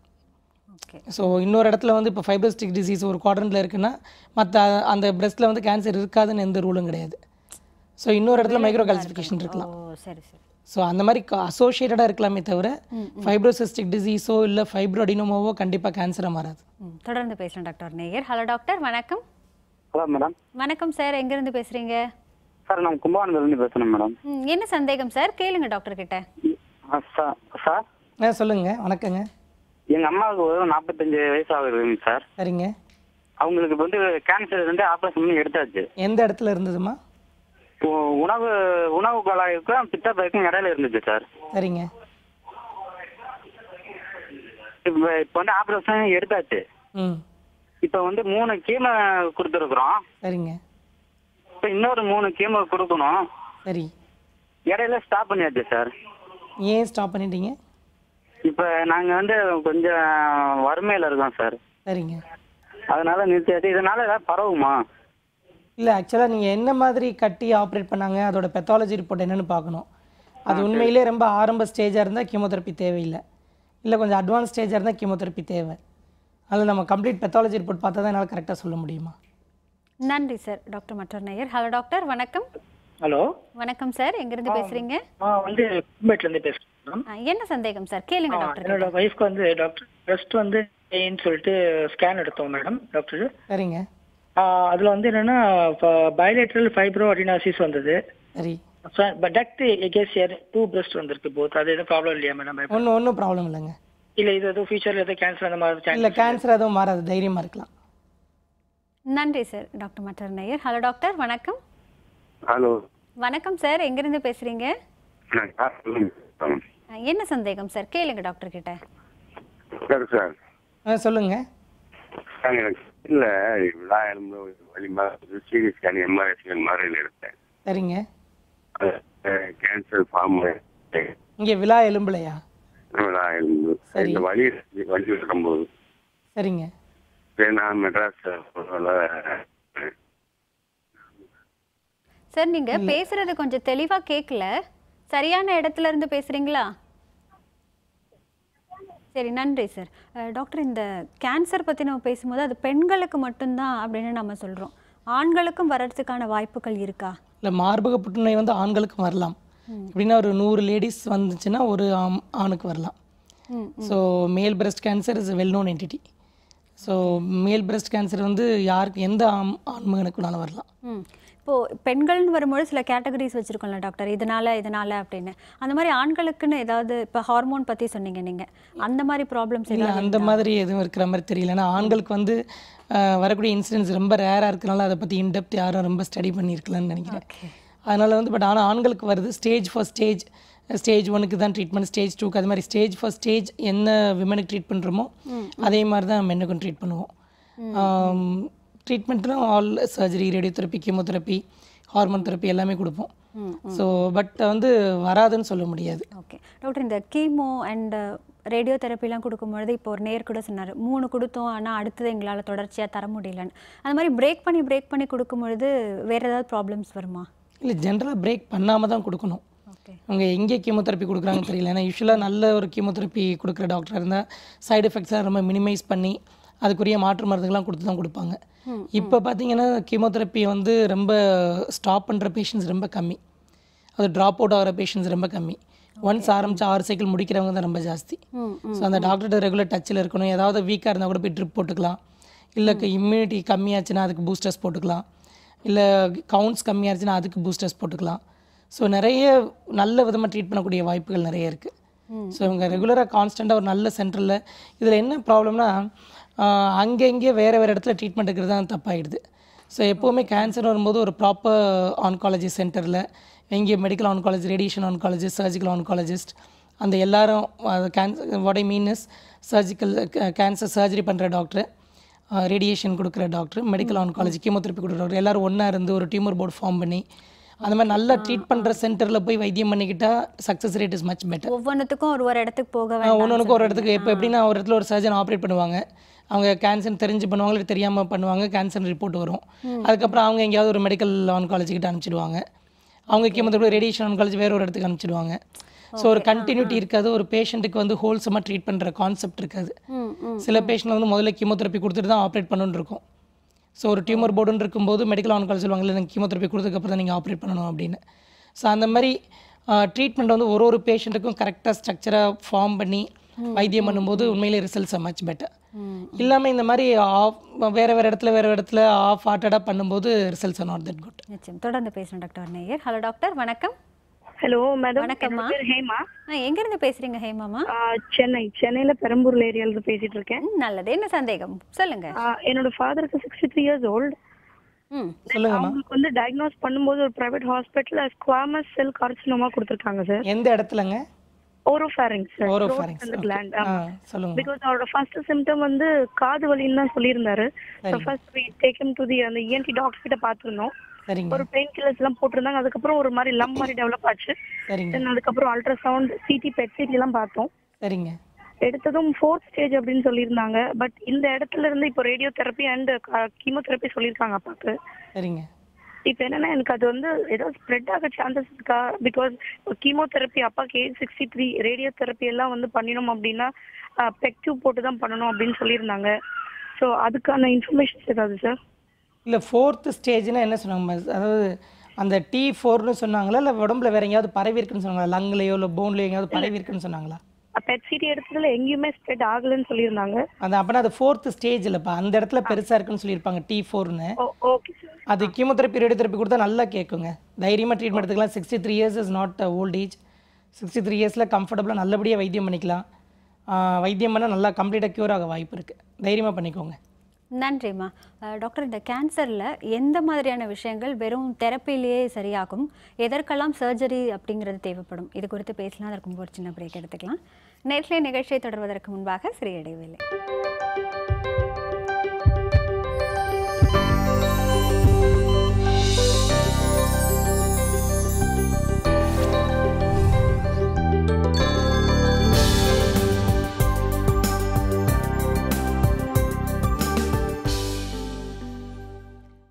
ஓகே. ஸோ இன்னொரு இடத்துல வந்து இப்போ ஃபைப்ரோசிஸ்டிக் டிசீஸ் ஒரு குவாட்ரண்ட்டில் இருக்குன்னா மற்ற அந்த பிரஸ்ட்டில் வந்து கேன்சர் இருக்காதுன்னு எந்த ரூலும் கிடையாது. ஸோ இன்னொரு இடத்துல மைக்ரோ கால்சிஃபிகேஷன் இருக்கலாம். சரி சரி. ஸோ அந்த மாதிரி அசோசியேட்டடாக இருக்கலாமே தவிர ஃபைப்ரோசிஸ்டிக் டிசீஸோ இல்லை ஃபைப்ரோடினோமாவோ கண்டிப்பாக கேன்சராக மாறாது. தொடர்ந்து பேசுகிறேன் டாக்டர் நேயர். ஹலோ டாக்டர், வணக்கம். Hello madam. வணக்கம் சார், எங்கேருந்து பேசுகிறீங்க? சார் நான் கும்பகோணத்துலேருந்து பேசுகிறேன் மேடம். என்ன சந்தேகம் சார்? கேளுங்க டாக்டர் கிட்ட. சார் சொல்லுங்க. வணக்கங்க. எங்கள் அம்மாவுக்கு ஒரு 45 வயசு ஆகுதுங்க சார். சரிங்க. அவங்களுக்கு வந்து கேன்சர் இருந்து ஆப்ரேஷன் பண்ணி எடுத்தாச்சு. எந்த இடத்துல இருந்ததுமா? உணவு குழாய்க்கும் பித்தப்பைக்கும் இடையில இருந்துச்சு சார். சரிங்க. இப்போ வந்து ஆப்ரேஷன் எடுத்தாச்சு. இப்போ வந்து 3 கீமோ கொடுத்துருக்குறோம். சரிங்க. இப்போ இன்னொரு 3 கீமோ கொடுக்கணும். சரி. இடையில ஸ்டாப் பண்ணியாச்சு சார். ஏன் ஸ்டாப் பண்ணிட்டீங்க? இப்போ நாங்கள் வந்து கொஞ்சம் வறுமையில் இருக்கோம் சார். சரிங்க. அதனால நிறுத்தியாச்சு. இதனால ஏதாவது பரவுமா? இல்லை, ஆக்சுவலாக நீங்கள் என்ன மாதிரி கட்டி ஆப்ரேட் பண்ணாங்க, அதோட பெத்தாலஜி ரிப்போர்ட் என்னென்னு பார்க்கணும். அது உண்மையிலே ரொம்ப ஆரம்ப ஸ்டேஜாக இருந்தால் கீமோதெரப்பி தேவையில்லை, இல்லை கொஞ்சம் அட்வான்ஸ் ஸ்டேஜாக இருந்தால் கீமோதெரப்பி தேவை. அதில் நம்ம கம்ப்ளீட் பெத்தாலஜி ரிப்போர்ட் பார்த்தா தான் என்னால் கரெக்டாக சொல்ல முடியுமா. நன்றி சார். டாக்டர் மற்றொரு நேயர். ஹலோ டாக்டர், வணக்கம். ஹலோ வணக்கம் சார், எங்கிருந்து பேசுறீங்க? வந்து கும்பேட்லேருந்து பேசுகிறேன். என்ன சந்தேகம் சார்? கேளுங்க டாக்டர். என்னோட ஒய்ஃப்க்கு வந்து டாக்டர் பிரஸ்ட் வந்து சொல்லிட்டு ஸ்கேன் எடுத்தோம் மேடம் டாக்டர். சரிங்க. அதில் வந்து என்னன்னா பைலேட்ரல் ஃபைப்ரோ அடினாசிஸ் வந்தது. சரி. டக்ட் எகேசியர் 2 பிரஸ்ட் வந்திருக்கு போத். அது எதுவும் ப்ராப்ளம் இல்லையா மேடம்? ஒன்றும் ப்ராப்ளம் இல்லைங்க. இல்லை, இது எதுவும் ஃபியூச்சரில் எதுவும் கேன்சர் அந்த மாதிரி? இல்லை, கேன்சர் எதுவும் மாறாது, தைரியமாக இருக்கலாம். நன்றி சார். டாக்டர் மற்றொரு நேயர். ஹலோ டாக்டர், வணக்கம். ஹலோ வணக்கம் சார், எங்கிருந்து பேசுறீங்க? என்ன சந்தேகம் சார்? கேளுங்க டாக்டர் கிட்ட. சார் சொல்லுங்க. இல்ல சிடி ஸ்கேன் எம்ஆர்ஐ ஸ்கேன் மாதிரி எடுத்தேன். சரிங்க. கேன்சர் ஃபார்ம் இங்கே விழா எலும்புலையா? விழா எலும்பு இந்த வலி இருக்கும்போது. சரிங்க. நான் மெட்ராஸ் சார், நீங்க பேசுறது கொஞ்சம் தெளிவா கேட்கல. சரியான இடத்துல இருந்து பேசுறீங்களா? சரி, நன்றி சார். டாக்டர், இந்த கேன்சர் பற்றி நம்ம பேசும்போது அது பெண்களுக்கு மட்டும்தான் அப்படின்னு நம்ம சொல்கிறோம். ஆண்களுக்கும் வர்றதுக்கான வாய்ப்புகள் இருக்கா? இல்லை, மார்பக புற்றுநோய் வந்து ஆண்களுக்கும் வரலாம். எப்படின்னா ஒரு 100 லேடிஸ் வந்துச்சுன்னா ஒரு ஆணுக்கு வரலாம். So male breast cancer is well known entity. So male breast cancer வந்து யாருக்கு எந்த ஆண்மகனுக்குனாலும் வரலாம். இப்போது பெண்கள்னு வரும்போது சில கேட்டகரிஸ் வச்சுருக்கோம்ல டாக்டர், இதனால் அப்படின்னு. அந்த மாதிரி ஆண்களுக்குன்னு ஏதாவது, இப்போ ஹார்மோன் பற்றி சொன்னீங்க நீங்கள், அந்த மாதிரி ப்ராப்ளம்ஸ் இல்லை அந்த மாதிரி எதுவும் இருக்கிற மாதிரி தெரியல. ஏன்னா ஆண்களுக்கு வந்து வரக்கூடிய இன்சிடென்ட்ஸ் ரொம்ப ரேராக இருக்கிறனால அதை பற்றி இன்டெப்த் யாரும் ரொம்ப ஸ்டடி பண்ணியிருக்கலான்னு நினைக்கிறேன். அதனால் வந்து பட் ஆனால் ஆண்களுக்கு வருது. ஸ்டேஜ் ஸ்டேஜ் 1க்கு தான் ட்ரீட்மெண்ட், ஸ்டேஜ் 2க்கு அது மாதிரி ஸ்டேஜ் ஸ்டேஜ் என்ன விமனுக்கு ட்ரீட் பண்ணுறோமோ அதே மாதிரி தான் மென்னுக்கும் ட்ரீட் பண்ணுவோம். ட்ரீட்மெண்ட்லாம் all surgery, radiotherapy, chemotherapy, hormone therapy எல்லாமே கொடுப்போம். ஸோ பட் வந்து வராதுன்னு சொல்ல முடியாது. ஓகே டாக்டர், இந்த கீமோ அண்ட் ரேடியோ தெரப்பிலாம் கொடுக்கும்பொழுது இப்போ ஒரு நேர் கூட சொன்னார் 3 கொடுத்தோம், ஆனால் அடுத்தது எங்களால் தொடர்ச்சியாக தர முடியலன்னு. அந்த மாதிரி பிரேக் பண்ணி கொடுக்கும்பொழுது வேறு ஏதாவது ப்ராப்ளம்ஸ் வருமா? இல்லை, ஜென்ரலாக பிரேக் பண்ணாமல் தான் கொடுக்கணும். அவங்க எங்கே கீமோதெரப்பி கொடுக்குறாங்கன்னு தெரியல. ஏன்னா யூஸ்வலாக நல்ல ஒரு கீமோதெரப்பி கொடுக்குற டாக்டராக இருந்தால் சைடு எஃபெக்ட்ஸாக ரொம்ப மினிமைஸ் பண்ணி அதுக்குரிய மாற்று மருந்துகள்லாம் கொடுத்து தான் கொடுப்பாங்க. இப்போ பார்த்தீங்கன்னா கீமோதெரப்பி வந்து ரொம்ப ஸ்டாப் பண்ணுற பேஷண்ட்ஸ் ரொம்ப கம்மி. அது ட்ராப் அவுட் ஆகிற பேஷண்ட்ஸ் ரொம்ப கம்மி. ஒன்ஸ் ஆரம்பிச்சு 6 சைக்கிள் முடிக்கிறவங்க தான் ரொம்ப ஜாஸ்தி. ஸோ அந்த டாக்டர்கிட்ட ரெகுலர் டச்சில் இருக்கணும். ஏதாவது வீக்காக இருந்தால் கூட போய் ட்ரிப் போட்டுக்கலாம். இல்லை இம்யூனிட்டி கம்மியாச்சுன்னா அதுக்கு பூஸ்டர்ஸ் போட்டுக்கலாம். இல்லை கவுண்ட்ஸ் கம்மியாச்சுன்னா அதுக்கு பூஸ்டர்ஸ் போட்டுக்கலாம். ஸோ நிறைய நல்ல விதமாக ட்ரீட் பண்ணக்கூடிய வாய்ப்புகள் நிறைய இருக்குது. ஸோ இவங்க ரெகுலராக கான்ஸ்டண்ட்டாக ஒரு நல்ல சென்டரில் இதில் என்ன ப்ராப்ளம்னா அங்கங்கே வேறு இடத்துல ட்ரீட்மெண்ட் இருக்கிறது தான் தப்பாகிடுது. ஸோ எப்போவுமே கேன்சர் வரும்போது ஒரு ப்ராப்பர் ஆன்காலஜி சென்டரில் இங்கே medical oncology, radiation oncologist, surgical oncologist அந்த எல்லாரும் cancer what I mean is surgical cancer surgery பண்ணுற டாக்டர், ரேடியேஷன் கொடுக்குற டாக்டர், மெடிக்கல் ஆன்காலஜி கீமோதெரப்பி கொடுக்குற டாக்டர் எல்லோரும் ஒன்றா இருந்து ஒரு டியூமர் போர்டு ஃபார்ம் பண்ணி அந்த மாதிரி நல்லா ட்ரீட் பண்ணுற சென்டரில் போய் வைத்தியம் பண்ணிக்கிட்டால் success rate is much better. ஒவ்வொன்றுத்துக்கும் ஒரு இடத்துக்கு போக ஒவ்வொன்றுக்கும் ஒரு இடத்துக்கு இப்போ எப்படின்னா ஒரு இடத்துல ஒரு சர்ஜன் ஆப்ரேட் பண்ணுவாங்க, அவங்க கேன்சர் தெரிஞ்சு பண்ணுவாங்க, இல்லை தெரியாமல் பண்ணுவாங்க, கேன்சர் ரிப்போர்ட் வரும். அதுக்கப்புறம் அவங்க எங்கேயாவது ஒரு மெடிக்கல் ஆன்காலஜி கிட்ட அனுப்பிச்சிடுவாங்க, அவங்க கீமோதெரப்பி ரேடியேஷன் ஆன்காலஜி வேறு ஒரு இடத்துக்கு அனுப்பிச்சிடுவாங்க. ஸோ ஒரு கண்டினியூட்டி இருக்காது. ஒரு பேஷண்ட்டுக்கு வந்து ஹோல்சமாக ட்ரீட் பண்ணுற கான்செப்ட் இருக்காது. சில பேஷண்ட் வந்து முதல்ல கீமோதெரப்பி கொடுத்துட்டு தான் ஆப்ரேட் பண்ணணுன்னு இருக்கும். ஸோ ஒரு டியூமர் போர்டுன்னு இருக்கும்போது மெடிக்கல் ஆன்காலஜி சொல்லுவாங்க, இல்லை நீங்கள் கீமோதெரப்பி கொடுத்ததுக்கப்புறம் தான் நீங்கள் ஆப்ரேட் பண்ணணும் அப்படின்னு. ஸோ அந்த மாதிரி ட்ரீட்மெண்ட் வந்து ஒரு பேஷண்ட்டுக்கும் கரெக்டாக ஸ்ட்ரக்சராக ஃபார்ம் பண்ணி வைத்தியம் பண்ணும்போது உண்மையிலே ரிசல்ட்ஸ் ஆர் மச் பெட்டர். இல்லாமல் இந்த மாதிரி வேறு இடத்துல ஆஃப் ஹார்ட்டடாக பண்ணும்போது results R not that good. நிச்சயம். தொடர்ந்து பேசுகிறேன் டாக்டர் நேயர். ஹலோ டாக்டர், வணக்கம். ஹலோ மேடம், வணக்கம்மா. ஹேமா. எங்கேருந்து பேசுகிறீங்க ஹேமாமா? சென்னையில் பெரம்பூர் ஏரியாவில் பேசிட்டு இருக்கேன். நல்லது. என்ன சந்தேகம் சொல்லுங்க. என்னோட ஃபாதருக்கு 63 years old. அவங்களுக்கு வந்து டயக்னோஸ் பண்ணும்போது ஒரு பிரைவேட் ஹாஸ்பிட்டல்ல ஸ்குவாமஸ் செல் கார்சினோமா கொடுத்திருக்காங்க சார். எந்த இடத்துலங்க? ஓரோஃபாரிங்ஸ் சார். ஓரோஃபாரிங்ஸ். கிளாண்ட். சொல்லுங்க. பிகாஸ் அவரோட ஃபர்ஸ்ட் சிம்டம் வந்து காது வலின்னு தான் சொல்லியிருந்தாரு. First we take him to the அந்த ENT டாக்டர் கிட்ட பார்த்துருந்தோம். ஒரு பெயின் கில்லர்ஸ் எல்லாம் போட்டிருந்தாங்க. அதுக்கப்புறம் ஒரு மாதிரி லம்ப் மாதிரி டெவலப் ஆச்சு. அதுக்கப்புறம் அல்ட்ராசவுண்ட், சிடி, பெட் சிடி எல்லாம் பார்த்தோம். சரிங்க. எடுத்ததும் 4th ஸ்டேஜ் அப்படின்னு சொல்லியிருந்தாங்க. பட் இந்த இடத்துல இருந்து இப்போ ரேடியோ தெரப்பி அண்ட் கீமோதெரப்பி சொல்லியிருக்காங்க அப்பாக்கு. சரிங்க. இப்போ என்னன்னா எனக்கு அது வந்து ஏதாவது ஸ்ப்ரெட் ஆக சான்சஸ் இருக்கா? பிகாஸ் கீமோதெரப்பி அப்பாக்கு ஏஜ் 63, ரேடியோ தெரப்பி எல்லாம் வந்து பண்ணினோம் அப்படின்னா பெக் டியூப் போட்டு தான் பண்ணணும் அப்படின்னு சொல்லியிருந்தாங்க. ஸோ அதுக்கான இன்ஃபர்மேஷன்ஸ் ஏதாவது சார்? இல்லை 4th ஸ்டேஜ்னா என்ன சொன்னாங்க? அதாவது அந்த T4ன்னு சொன்னாங்களா, இல்லை உடம்புல வேற எங்கேயாவது பரவி இருக்குன்னு சொன்னாங்களா? லங்லையோ இல்லை போன்லையோ எங்கேயாவது பரவி இருக்குன்னு சொன்னாங்களா? பெட் சிடி எடுத்ததுல எங்கேயுமே ஸ்ப்ரெட் ஆகலன்னு சொல்லியிருந்தாங்க. அது அப்படின்னா அது 4th ஸ்டேஜ் இல்லைப்பா, அந்த இடத்துல பெருசாக இருக்குன்னு சொல்லியிருப்பாங்க T4ன்னு. Okay sir. அது கீமோதெரப்பி ரேடியோதெரப்பி கொடுத்தா நல்லா கேட்குங்க. தைரியமாக ட்ரீட்மெண்ட் எடுத்துக்கலாம். 63 years is not old age. 63 yearsல கம்ஃபர்டபுளாக நல்லபடியாக வைத்தியம் பண்ணிக்கலாம். வைத்தியம் பண்ணால் நல்லா கம்ப்ளீட்டாக க்யூர் ஆக வாய்ப்பு இருக்குது. தைரியமாக பண்ணிக்கோங்க. நன்றிம்மா. டாக்டர், இந்த கேன்சரில் எந்த மாதிரியான விஷயங்கள் வெறும் தெரப்பிலேயே சரியாகும், எதற்கெல்லாம் சர்ஜரி அப்படிங்கிறது தேவைப்படும், இது குறித்து பேசலாம். அதற்கு ஒரு சின்ன பிரேக் எடுத்துக்கலாம். நேர்களை நிகழ்ச்சியை தொடர்வதற்கு முன்பாக சிறிய இடைவேளை.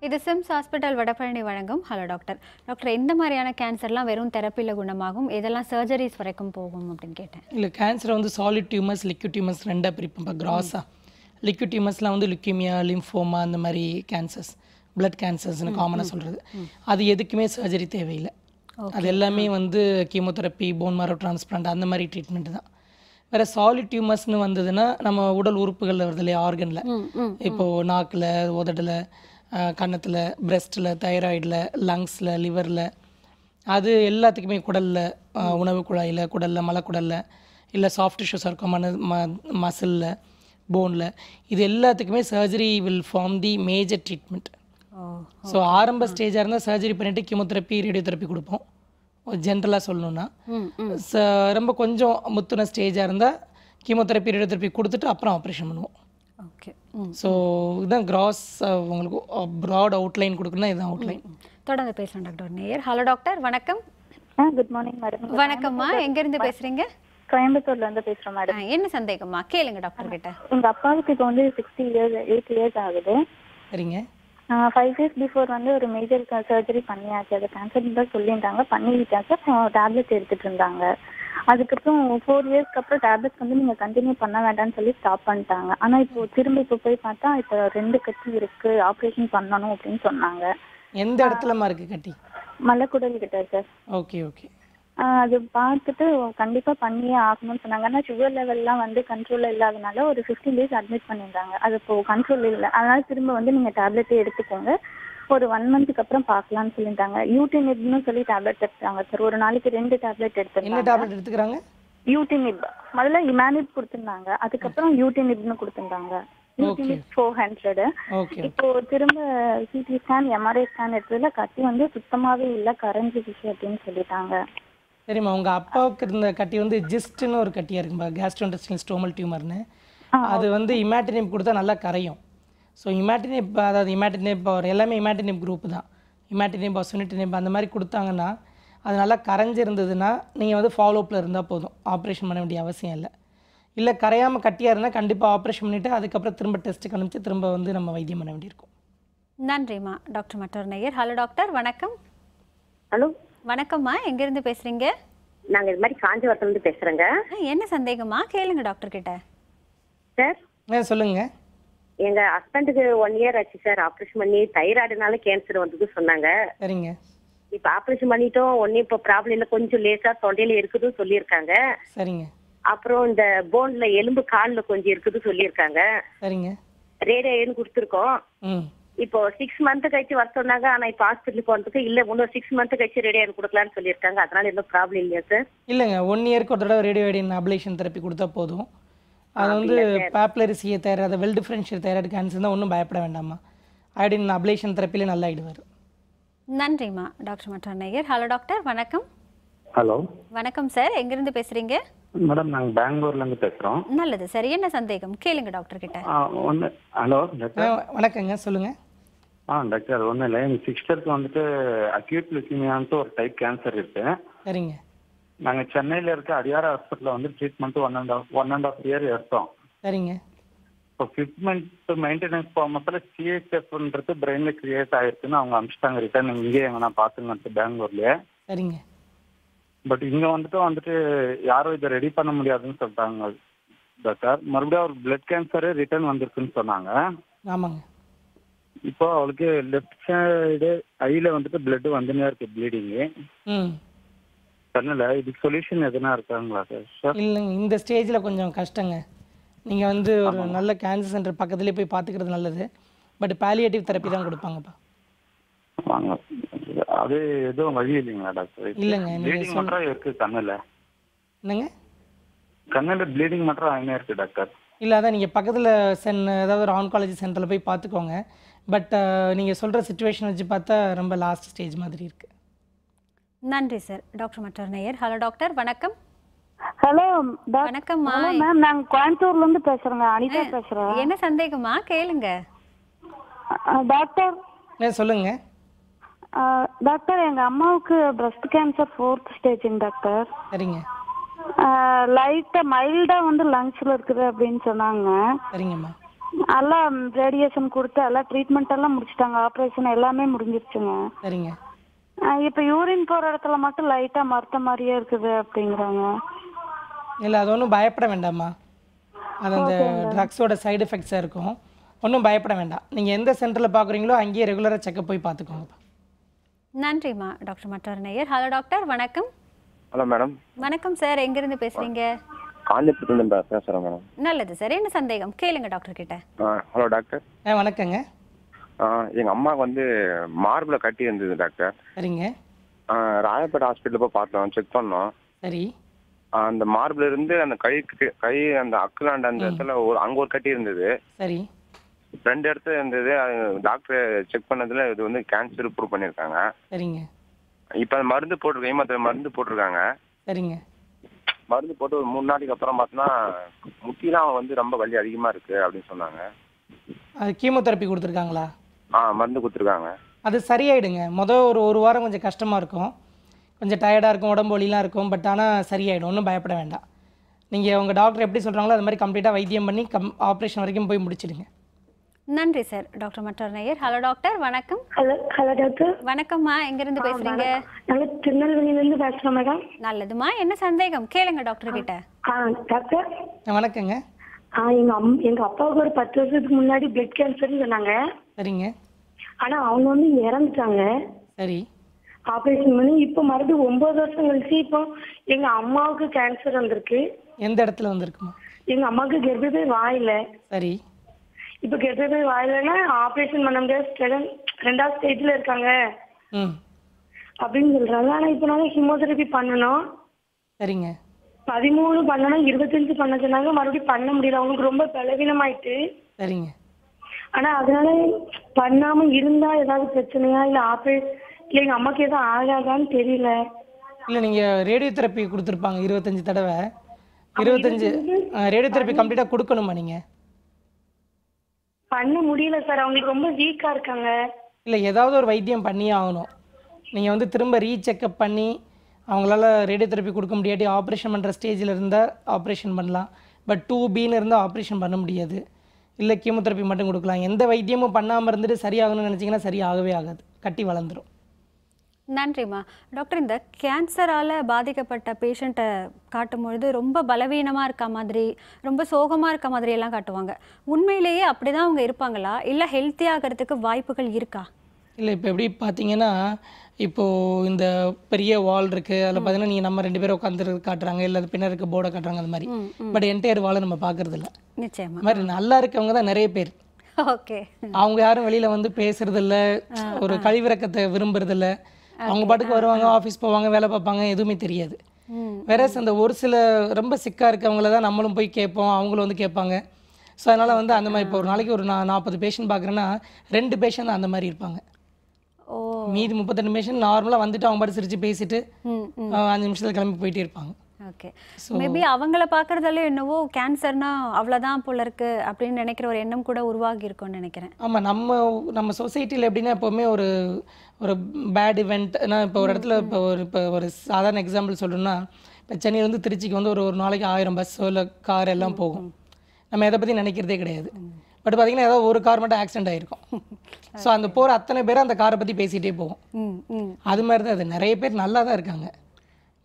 இது சிம்ஸ் ஹாஸ்பிட்டல் வடபழனி வழங்கும் ஹலோ டாக்டர். டாக்டர், எந்த மாதிரியான கேன்சர்லாம் வெறும் தெரப்பியில் குணமாகும், எதெல்லாம் சர்ஜரிஸ் வரைக்கும் போகும் அப்படின்னு கேட்டேன். இல்லை, கேன்சர் வந்து சாலிட் டியூமர்ஸ், லிக்விட் டியூமர்ஸ் ரெண்டாக பிரிப்போம். இப்போ கிராஸாக லிக்விட் டியூமர்ஸ்லாம் வந்து லுக்கீமியா, லிம்ஃபோமா அந்த மாதிரி கேன்சர்ஸ், பிளட் கேன்சர்ஸ்னு காமனாக சொல்கிறது. அது எதுக்குமே சர்ஜரி தேவையில்லை. அது எல்லாமே வந்து கீமோதெரப்பி, போன் மாரோ டிரான்ஸ்பிளான்ட் அந்த மாதிரி ட்ரீட்மெண்ட் தான். வேறு சாலிட் டியூமர்ஸ்னு வந்ததுன்னா நம்ம உடல் உறுப்புகளில் வருது இல்லையா, ஆர்கனில், இப்போது நாக்கில், உதடில், கன்னத்தில், பிரெஸ்ட்டில், தைராய்டில், லங்ஸில், லிவரில், அது எல்லாத்துக்குமே, குடலில், உணவு குழாயில், குடலில், மலக்குடலில், இல்லை சாஃப்ட் டிஷ்யூஸ் இருக்கும் மசிலில், போனில், இது எல்லாத்துக்குமே surgery will form the major treatment. So ஆரம்ப ஸ்டேஜாக இருந்தால் சர்ஜரி பண்ணிவிட்டு கீமோதெரப்பி, ரேடியோதெரப்பி கொடுப்போம் ஜென்ரலாக சொல்லணுன்னா. ரொம்ப கொஞ்சம் முத்துன ஸ்டேஜாக இருந்தால் கீமோதெரப்பி, ரேடியோதெரப்பி கொடுத்துட்டு அப்புறம் ஆப்ரேஷன் பண்ணுவோம். ஓகே. ஸோ இதுதான் கிராஸ், உங்களுக்கு ப்ராட் அவுட்லைன் கொடுக்கணும்னா இதுதான் அவுட்லைன். தொடர்ந்து பேசலாம் டாக்டர் நேயர். ஹலோ டாக்டர், வணக்கம். Good morning madam. வணக்கம்மா. எங்கேருந்து பேசுகிறீங்க? கோயம்புத்தூர்ல இருந்து பேசுகிறோம் மேடம். என்ன சந்தேகம்மா கேளுங்க டாக்டர் கிட்ட. எங்கள் அப்பாவுக்கு இப்போ வந்து 8 years ஆகுது. சரிங்க. 5 years பிஃபோர் வந்து ஒரு மேஜர் சர்ஜரி பண்ணியாச்சு. அது கேன்சர் தான் சொல்லியிருந்தாங்க, பண்ணிக்கிட்டாங்க. டேப்லெட் எடுத்துகிட்டு இருந்தாங்க. அதுக்கப்புறம் 4 yearsக்கு அப்புறம் டேப்லெட்ஸ் வந்து நீங்கள் கண்டினியூ பண்ண வேண்டாம்னு சொல்லி ஸ்டாப் பண்ணிட்டாங்க. ஆனால் இப்போ போய் பார்த்தா இப்போ 2 கட்டி இருக்குது, ஆப்ரேஷன் பண்ணணும் அப்படின்னு சொன்னாங்க. எந்த இடத்துலமா இருக்கு கட்டி? மலைக்குடல் கிட்ட சார். Okay okay. அது பார்த்துட்டு கண்டிப்பா பண்ணியே ஆகணும்னு சொன்னாங்க. ஆனால் சுகர் லெவல்லாம் வந்து கண்ட்ரோல்ல இல்லாதனால ஒரு 15 days அட்மிட் பண்ணியிருந்தாங்க. அது இப்போ கண்ட்ரோல் இல்லை. அதனால திரும்ப வந்து நீங்க டேப்லெட்டே எடுத்துக்கோங்க, ஒரு 1 monthக்கு அப்புறம் பார்க்கலாம்னு சொல்லிட்டாங்க. யூடினிப்னு சொல்லி டேப்லெட் எடுத்துட்டாங்க சார். ஒரு நாளைக்கு 2 டேப்லெட் எடுத்துருக்காங்க. என்ன டேப்லெட் எடுத்துக்கறாங்க? யூடினிப். முதல்ல இமானிப் கொடுத்திருந்தாங்க, அதுக்கப்புறம் யூடினிப்னு கொடுத்திருந்தாங்க. யூடினிப் 400. இப்போ திரும்ப சிடி ஸ்கேன் எம்ஆர்ஐ ஸ்கேன் எடுத்ததுல கட்டி வந்து சுத்தமாவே இல்லை, கரைஞ்சிடுச்சு அப்படின்னு சொல்லிட்டாங்க. சரிம்மா, உங்கள் அப்பாவுக்கு இருந்த கட்டி வந்து ஜிஸ்ட்னு ஒரு கட்டியாக இருக்கும்பா, கேஸ்ட்ரோஇன்டெஸ்டைனல் ஸ்டோமல் டியூமர்னு. அது வந்து இமேட்டினிப் கொடுத்தா நல்லா கரையும். ஸோ இமேட்டினிப், அதாவது இமேட்டினிப் எல்லாமே இமேட்டினிப் குரூப் தான். இமேட்டினிப் சுனிட்டினிப் அந்த மாதிரி கொடுத்தாங்கன்னா அது நல்லா கரைஞ்சிருந்ததுன்னா நீங்கள் வந்து ஃபாலோஅப்பில் இருந்தால் போதும், ஆப்ரேஷன் பண்ண வேண்டிய அவசியம் இல்லை. இல்லை கரையாமல் கட்டியாக இருந்தால் கண்டிப்பாக ஆப்ரேஷன் பண்ணிவிட்டு அதுக்கப்புறம் திரும்ப டெஸ்ட்டுக்கு அனுப்பிச்சு திரும்ப வந்து நம்ம வைத்தியம் பண்ண வேண்டியிருக்கும். நன்றிம்மா. டாக்டர் மற்றொரு நேயர். ஹலோ டாக்டர், வணக்கம். ஹலோ வணக்கம்மா, எங்கேருந்து பேசுகிறீங்க? நாங்கள் இது மாதிரி காஞ்சிபுரத்துலேருந்து பேசுகிறேங்க. என்ன சந்தேகமா கேளுங்க டாக்டர் கிட்ட. சார் சொல்லுங்க. எங்கள் ஹஸ்பண்டுக்கு 1 year ஆச்சு சார் ஆப்ரேஷன் பண்ணி. தைராய்டுனால கேன்சர் வந்தது சொன்னாங்க. சரிங்க. இப்போ ஆப்ரேஷன் பண்ணிட்டோம், ஒன்றும் இப்போ ப்ராப்ளம் இல்லை, கொஞ்சம் லேசாக தொண்டையில் இருக்குதுன்னு சொல்லியிருக்காங்க. சரிங்க. அப்புறம் இந்த போன்ல எலும்பு காலில் கொஞ்சம் இருக்குது சொல்லியிருக்காங்க. சரிங்க. ரேடியோன்னு கொடுத்துருக்கோம். இப்போ 6 month கழிச்சு வர சொன்னாங்க. ஆனா இப்போ ஹாஸ்பிட்டல் போறதுக்கு இல்ல, இன்னும் 6 month கழிச்சு ரேடியோ கொடுக்கலாம்னு சொல்லியிருக்காங்க. அதனால எந்த ப்ராப்ளம் இல்லையா சார்? இல்லைங்க, 1 yearக்கு ஒரு தடவை ரேடியோ ஐடின் அப்ளேஷன் தெரப்பி கொடுத்தா போதும். அது வந்து papillary CA thyroid, well differential thyroid cancer தான், ஒன்றும் பயப்பட வேண்டாமா. ஐடின் அப்ளேஷன் தெரப்பிலே நல்லா ஆயிடுவார். நன்றிம்மா. டாக்டர் மற்றொரு நேயர். ஹலோ டாக்டர், வணக்கம். ஹலோ வணக்கம் சார், எங்கிருந்து பேசுறீங்க? மேடம், நாங்கள் பெங்களூர்லேருந்து பேசுகிறோம். நல்லது சார், என்ன சந்தேகம் கேளுங்க டாக்டர் கிட்ட. Hello doctor. வணக்கங்க, சொல்லுங்க. டாக்டர், அது ஒன்றும் இல்லை, எங்கள் சிஸ்டருக்கு வந்துட்டு அக்யூட் லுக்கீமியான்ட்டு ஒரு டைப் கேன்சர் இருக்கு. சரிங்க. நாங்கள் சென்னையில் இருக்க அடியார் ஹாஸ்பிட்டலில் வந்து ட்ரீட்மெண்ட் 1.5 year எடுத்தோம். சரிங்க. இப்போ 5th month மெயின்டெனன்ஸ் ஃபார்மத்தில் சிஹெச்எஃப்ன்றது பிரெயினில் கிரியேட் ஆயிருக்குன்னு அவங்க அனுப்பிச்சிட்டாங்க ரிட்டர்ன். இங்கே எங்கன்னா பார்த்துங்கன்ட்டு பெங்களூர்லேயே. சரிங்க. பட் இங்கே வந்துட்டு யாரும் இதை ரெடி பண்ண முடியாதுன்னு சொல்லிட்டாங்க டாக்டர். மறுபடியும் அவர் பிளட் கேன்சரு ரிட்டர்ன் வந்திருக்குன்னு சொன்னாங்க. ஆமாங்க. இப்போ அவளுக்கு லெஃப்ட் சைடு ஐயில் வந்துட்டு பிளட் வந்துனே இருக்கு, ப்ளீடிங்கு. சொன்னல, இதுக்கு சொல்யூஷன் எதுனா இருக்காங்களா சார்? இல்லைங்க, இந்த ஸ்டேஜில் கொஞ்சம் கஷ்டங்க. நீங்கள் வந்து ஒரு நல்ல கேன்சர் சென்டர் பக்கத்துலேயே போய் பார்த்துக்கிறது நல்லது. பட் பாலியேட்டிவ் தெரப்பி தான் கொடுப்பாங்கப்பா. அது எதுவும் வழி இல்லைங்களா டாக்டர்? இல்லைங்க, ப்ளீடிங் மட்டும் இருக்கு கண்ணில். என்னங்க? கண்ணில் ப்ளீடிங் மட்டும் ஆகினே இருக்கு டாக்டர். இல்லை, அதான் நீங்கள் பக்கத்தில் ஏதாவது ஒரு ஆன்காலஜி சென்டரில் போய் பார்த்துக்கோங்க. பட் நீங்கள் சொல்கிற சுச்சுவேஷன் வச்சு பார்த்தா ரொம்ப லாஸ்ட் ஸ்டேஜ் மாதிரி இருக்குது. நன்றி சார். டாக்டர் மற்றொரு நேயர். ஹலோ டாக்டர், வணக்கம். ஹலோ வணக்கம்மா. மேம், நாங்க கோயம்புத்தூர்ல இருந்து பேசுறோங்க. அனிதா பேசுறேன். என்ன சந்தேகமா கேளுங்க டாக்டர். சொல்லுங்க டாக்டர், எங்க அம்மாவுக்கு breast cancer 4th stage doctor. சரிங்க. லைட்டா மைல்டா வந்து லங்ஸ்ல இருக்குது அப்படின்னு சொன்னாங்க. சரிங்கம்மா. எல்லாம் ரேடியேஷன் கொடுத்து எல்லாம் ட்ரீட்மெண்ட் எல்லாம் முடிச்சிட்டாங்க, ஆப்ரேஷன் எல்லாமே முடிஞ்சிருச்சுங்க. சரிங்க. இப்போ யூரின் போற இடத்துல மட்டும் லைட்டா மறுத்த மாதிரியே இருக்குது அப்படிங்கிறாங்க. இல்லை, அது ஒன்றும் பயப்பட வேண்டாம்மா. அது அந்த ட்ரக்ஸோட சைடு எஃபெக்ட்ஸாக இருக்கும், ஒன்றும் பயப்பட வேண்டாம். நீங்கள் எந்த சென்டரில் பார்க்குறீங்களோ அங்கேயே ரெகுலராக செக்அப் போய் பார்த்துக்கோங்கப்பா. நன்றிம்மா. டாக்டர் மற்றொரு நேயர். ஹலோ டாக்டர், வணக்கம். Hello madam. வணக்கம் சார், எங்கிருந்து பேசுறீங்க? காஞ்சிபுரத்துலேருந்து பேசுகிறேன் மேடம். நல்லது சார், என்ன சந்தேகம் கேளுங்க டாக்டர் கிட்ட. Hello doctor. வணக்கங்க. எங்கள் அம்மாவுக்கு வந்து மார்பில் கட்டி இருந்தது டாக்டர். சரிங்க. ராயப்பேட்டை ஹாஸ்பிட்டலில் போய் பார்த்தோம், செக் பண்ணோம். சரி. அந்த மார்பில் இருந்து அந்த கை அந்த அக்குலாண்ட அந்த இடத்துல அங்கே ஒரு கட்டி இருந்தது. சரி. 2 இடத்துல இருந்தது. டாக்டர் செக் பண்ணதுல இது வந்து கேன்சர் ப்ரூவ் பண்ணியிருக்காங்க. சரிங்க. இப்போ அந்த மருந்து போட்டிருக்கேன், மருந்து போட்டிருக்காங்க. சரிங்க. மருந்து போட்டு ஒரு 3 நாளைக்கு அப்புறம் பார்த்தோன்னா முட்டிலாம் வந்து ரொம்ப வலி அதிகமாக இருக்கு அப்படின்னு சொன்னாங்க. அது கீமோதெரப்பி கொடுத்துருக்காங்களா? மருந்து கொடுத்துருக்காங்க. அது சரியாயிடுங்க. ஒரு வாரம் கொஞ்சம் கஷ்டமாக இருக்கும், கொஞ்சம் டயர்டாக இருக்கும், உடம்பு வலிலாம் இருக்கும். பட் ஆனால் சரியாயிடும், ஒன்றும் பயப்பட வேண்டாம். நீங்கள் உங்கள் டாக்டர் எப்படி சொல்கிறாங்களோ அது மாதிரி கம்ப்ளீட்டாக வைத்தியம் பண்ணி ஆப்ரேஷன் வரைக்கும் போய் முடிச்சிடுங்க. நன்றி சார். டாக்டர் மற்றொரு நேயர். ஹலோ டாக்டர், வணக்கம். Hello doctor. வணக்கம்மா, எங்கிருந்து பேசுறீங்க? நாங்க திருநெல்வேலியிலிருந்து பேசுறோம் மேடம். நல்லதுமா, என்ன சந்தேகம் கேளுங்க டாக்டர் கிட்ட. டாக்டர் வணக்கங்க. எங்க அப்பாவுக்கு ஒரு 10 வருஷத்துக்கு முன்னாடி பிளட் கேன்சர்னு சொன்னாங்க. சரிங்க. ஆனா அவங்க வந்து இறந்துட்டாங்க. சரி. ஆபரேஷன் பண்ணி இப்போ மறுபடியும் 9 வருஷம் கழிச்சு இப்போ எங்க அம்மாவுக்கு கேன்சர் வந்திருக்கு. எந்த இடத்துல வந்திருக்குமா? எங்க அம்மாவுக்கு கர்ப்பப்பை வாயில. சரி. இப்போ கர்ப்பப்பை வாயிலன்னா ஆபரேஷன் பண்ண முடியாது, 2வது ஸ்டேஜ்ல இருக்காங்க அப்படின்னு சொல்றாங்க. ஆனா இப்போ நாங்க ஹீமோதெரபி பண்ணணும். சரிங்க. 13 பண்ணணும், 25 பண்ண சொன்னாங்க. மறுபடியும் பண்ண முடியல, அவங்களுக்கு ரொம்ப பலவீனமாயிட்டு. சரிங்க. ஆனா அதனால பண்ணாம இருந்தா ஏதாவது பிரச்சனையா இல்ல இல்ல எங்க அம்மாக்கு எதுவும் ஆகாதான்னு தெரியல. இல்லை நீங்கள் ரேடியோ தெரப்பி கொடுத்துருப்பாங்க 25 தடவை. 25 ரேடியோ தெரப்பி கம்ப்ளீட்டாக கொடுக்கணுமா நீங்கள்? பண்ண முடியல சார், அவங்களுக்கு ரொம்ப வீக்கா இருக்காங்க. இல்லை ஏதாவது ஒரு வைத்தியம் பண்ணியே ஆகணும். நீங்கள் வந்து திரும்ப ரீசெக்கப் பண்ணி அவங்களால ரேடியோ தெரப்பி கொடுக்க முடியாட்டி ஆப்ரேஷன் பண்ணுற ஸ்டேஜில் இருந்தால் ஆப்ரேஷன் பண்ணலாம். பட் 2Bன்னு இருந்தால் ஆப்ரேஷன் பண்ண முடியாது. இல்லை கீமோதெரப்பி மட்டும் கொடுக்கலாம். எந்த வைத்தியமும் பண்ணாமல் இருந்துட்டு சரியாகணும்னு நினச்சிங்கன்னா சரியாகவே ஆகாது, கட்டி வளர்ந்துடும். நன்றிம்மா. டாக்டர், இந்த கேன்சரால் பாதிக்கப்பட்ட பேஷண்ட்டை காட்டும்பொழுது ரொம்ப பலவீனமாக இருக்க மாதிரி, ரொம்ப சோகமாக இருக்க மாதிரி எல்லாம் காட்டுவாங்க. உண்மையிலேயே அப்படி தான் அவங்க இருப்பாங்களா, இல்லை ஹெல்த்தி ஆகிறதுக்கு வாய்ப்புகள் இருக்கா? இல்லை இப்போ எப்படி பார்த்தீங்கன்னா, இப்போது இந்த பெரிய வால் இருக்குது, அதில் பார்த்தீங்கன்னா நீங்கள் நம்ம 2 பேரும் உட்காந்துருக்கு காட்டுறாங்க, இல்லை அது பின்னாடி இருக்க போர்டை காட்டுறாங்க, அந்த மாதிரி. பட் என்டையர் வாலை நம்ம பார்க்குறது இல்லை. நிச்சயமா. அது மாதிரி நல்லா இருக்கவங்க தான் நிறைய பேர். ஓகே. அவங்க யாரும் வெளியில் வந்து பேசுறதில்ல, ஒரு கழிவிறக்கத்தை விரும்புறதில்ல. அவங்க பாட்டுக்கு வருவாங்க, ஆஃபீஸ் போவாங்க, வேலை பார்ப்பாங்க, எதுவுமே தெரியாது. வேற அந்த ஒரு சில ரொம்ப சிக்காக இருக்கவங்கள தான் நம்மளும் போய் கேட்போம், அவங்களும் வந்து கேட்பாங்க. ஸோ அதனால் வந்து அந்த மாதிரி இப்போ ஒரு நாளைக்கு ஒரு 40 பேஷண்ட் பார்க்குறேன்னா 2 பேஷண்ட் அந்த மாதிரி இருப்பாங்க. மீதி 32 பேஷண்ட் நார்மலாக வந்துட்டு அவங்க பாட்டு சிரித்து பேசிட்டு 5 நிமிஷத்தில் கிளம்பி போயிட்டே இருப்பாங்க. ஓகே. மேபி அவங்கள பார்க்குறதால என்னவோ கேன்சர்னா அவ்வளோதான் போல இருக்கு அப்படின்னு நினைக்கிற ஒரு எண்ணம் கூட உருவாகி இருக்கும்னு நினைக்கிறேன். ஆமாம். நம்ம சொசைட்டியில் எப்படின்னா எப்போவுமே ஒரு பேட் இவெண்ட்னா, இப்போ ஒரு இடத்துல இப்போ ஒரு சாதாரண எக்ஸாம்பிள் சொல்லணும்னா, இப்போ சென்னையிலேருந்து திருச்சிக்கு வந்து ஒரு நாளைக்கு 1000 பஸ்ஸோ இல்லை கார் எல்லாம் போகும். நம்ம எதை பற்றி நினைக்கிறதே கிடையாது. பட் பார்த்தீங்கன்னா ஏதாவது ஒரு கார் மட்டும் ஆக்சிடென்ட் ஆகிருக்கும். ஸோ அந்த போகிற அத்தனை பேரும் அந்த காரை பற்றி பேசிகிட்டே போகும். அது மாதிரி தான் அது. நிறைய பேர் நல்லா தான் இருக்காங்க.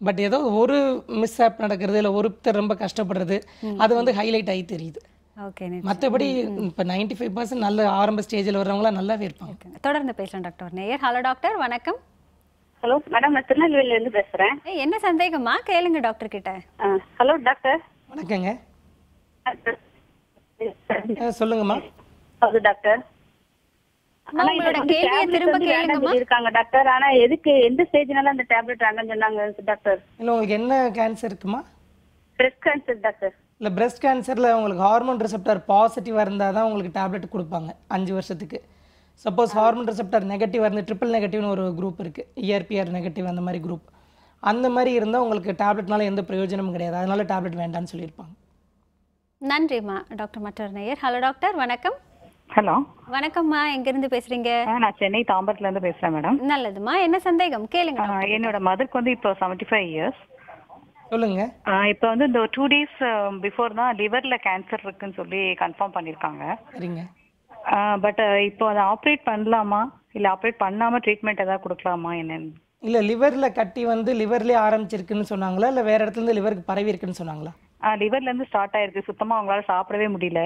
பட் ஏதோ ஒரு மிஸ் ஆப் நடக்கிறது, இல்லை ஒருத்தர் ரொம்ப கஷ்டப்படுறது, அது வந்து ஹைலைட் ஆகி தெரியுது. ஓகே. மற்றபடி இப்போ 95% நல்ல ஆரம்ப ஸ்டேஜில் வர்றவங்களாம் நல்லாவே இருப்பாங்க. தொடர்ந்து பேசலாம் டாக்டர். நேயர். ஹலோ டாக்டர், வணக்கம். ஹலோ மேடம், நான் திருநெல்வேலியிலேருந்து பேசுகிறேன். என்ன சந்தேகமா கேளுங்க டாக்டர் கிட்ட. Hello doctor. வணக்கங்க. சொல்லுங்கம்மா. Hello doctor. உங்களோட கேள்வியை திரும்ப கேளுங்கம்மா. இருக்காங்க டாக்டர், ஆனா எதுக்கு எந்த ஸ்டேஜ்னால அந்த டேப்லெட் வேண்டாம்னு சொன்னாங்க டாக்டர்? இல்லை உங்களுக்கு என்ன கேன்சர் இருக்குமா? Breast cancer doctor. இல்லை பிரஸ்ட் கேன்சரில் உங்களுக்கு ஹார்மோன் ரிசெப்டர் பாசிட்டிவாக இருந்தால் தான் உங்களுக்கு டேப்லெட் கொடுப்பாங்க 5 வருஷத்துக்கு. சப்போஸ் ஹார்மோன் ரிசெப்டர் நெகட்டிவாக இருந்து ட்ரிபிள் நெகட்டிவ்னு ஒரு குரூப் இருக்குது, ERPR நெகட்டிவ் அந்த மாதிரி குரூப், அந்த மாதிரி இருந்தால் உங்களுக்கு டேப்லெட்னால எந்த பிரயோஜனமும் கிடையாது. அதனால டேப்லெட் வேண்டாம்னு சொல்லியிருப்பாங்க. நன்றிம்மா. டாக்டர் மற்றொரு நேயர். ஹலோ டாக்டர், வணக்கம். ஹலோ வணக்கம்மா. எங்கிருந்து பேசுறீங்க? நான் சென்னை தாம்பரத்துல இருந்து பேசுறேன் மேடம். நல்லதுமா. என்ன சந்தேகம் கேளுங்க. என்னோட மதருக்கு வந்து இப்போ 75 இயர்ஸ். சொல்லுங்க. இப்போ வந்து இந்த 2 days பிஃபோர் தான் லிவர்ல கேன்சர் இருக்குன்னு சொல்லி கன்ஃபார்ம் பண்ணிருக்காங்க. சரிங்க. பட் இப்போ அதை ஆப்ரேட் பண்ணலாமா இல்லை ஆப்ரேட் பண்ணாம ட்ரீட்மெண்ட் ஏதாவது கொடுக்கலாமா என்னன்னு? இல்லை லிவரில் கட்டி வந்து லிவர்லேயே ஆரம்பிச்சிருக்குன்னு சொன்னாங்களா, இல்லை வேற இடத்துல இருந்து லிவருக்கு பரவி இருக்குன்னு சொன்னாங்களா? லிவர்ல இருந்து ஸ்டார்ட் ஆயிருக்கு, சுத்தமாக அவங்களால சாப்பிடவே முடியல.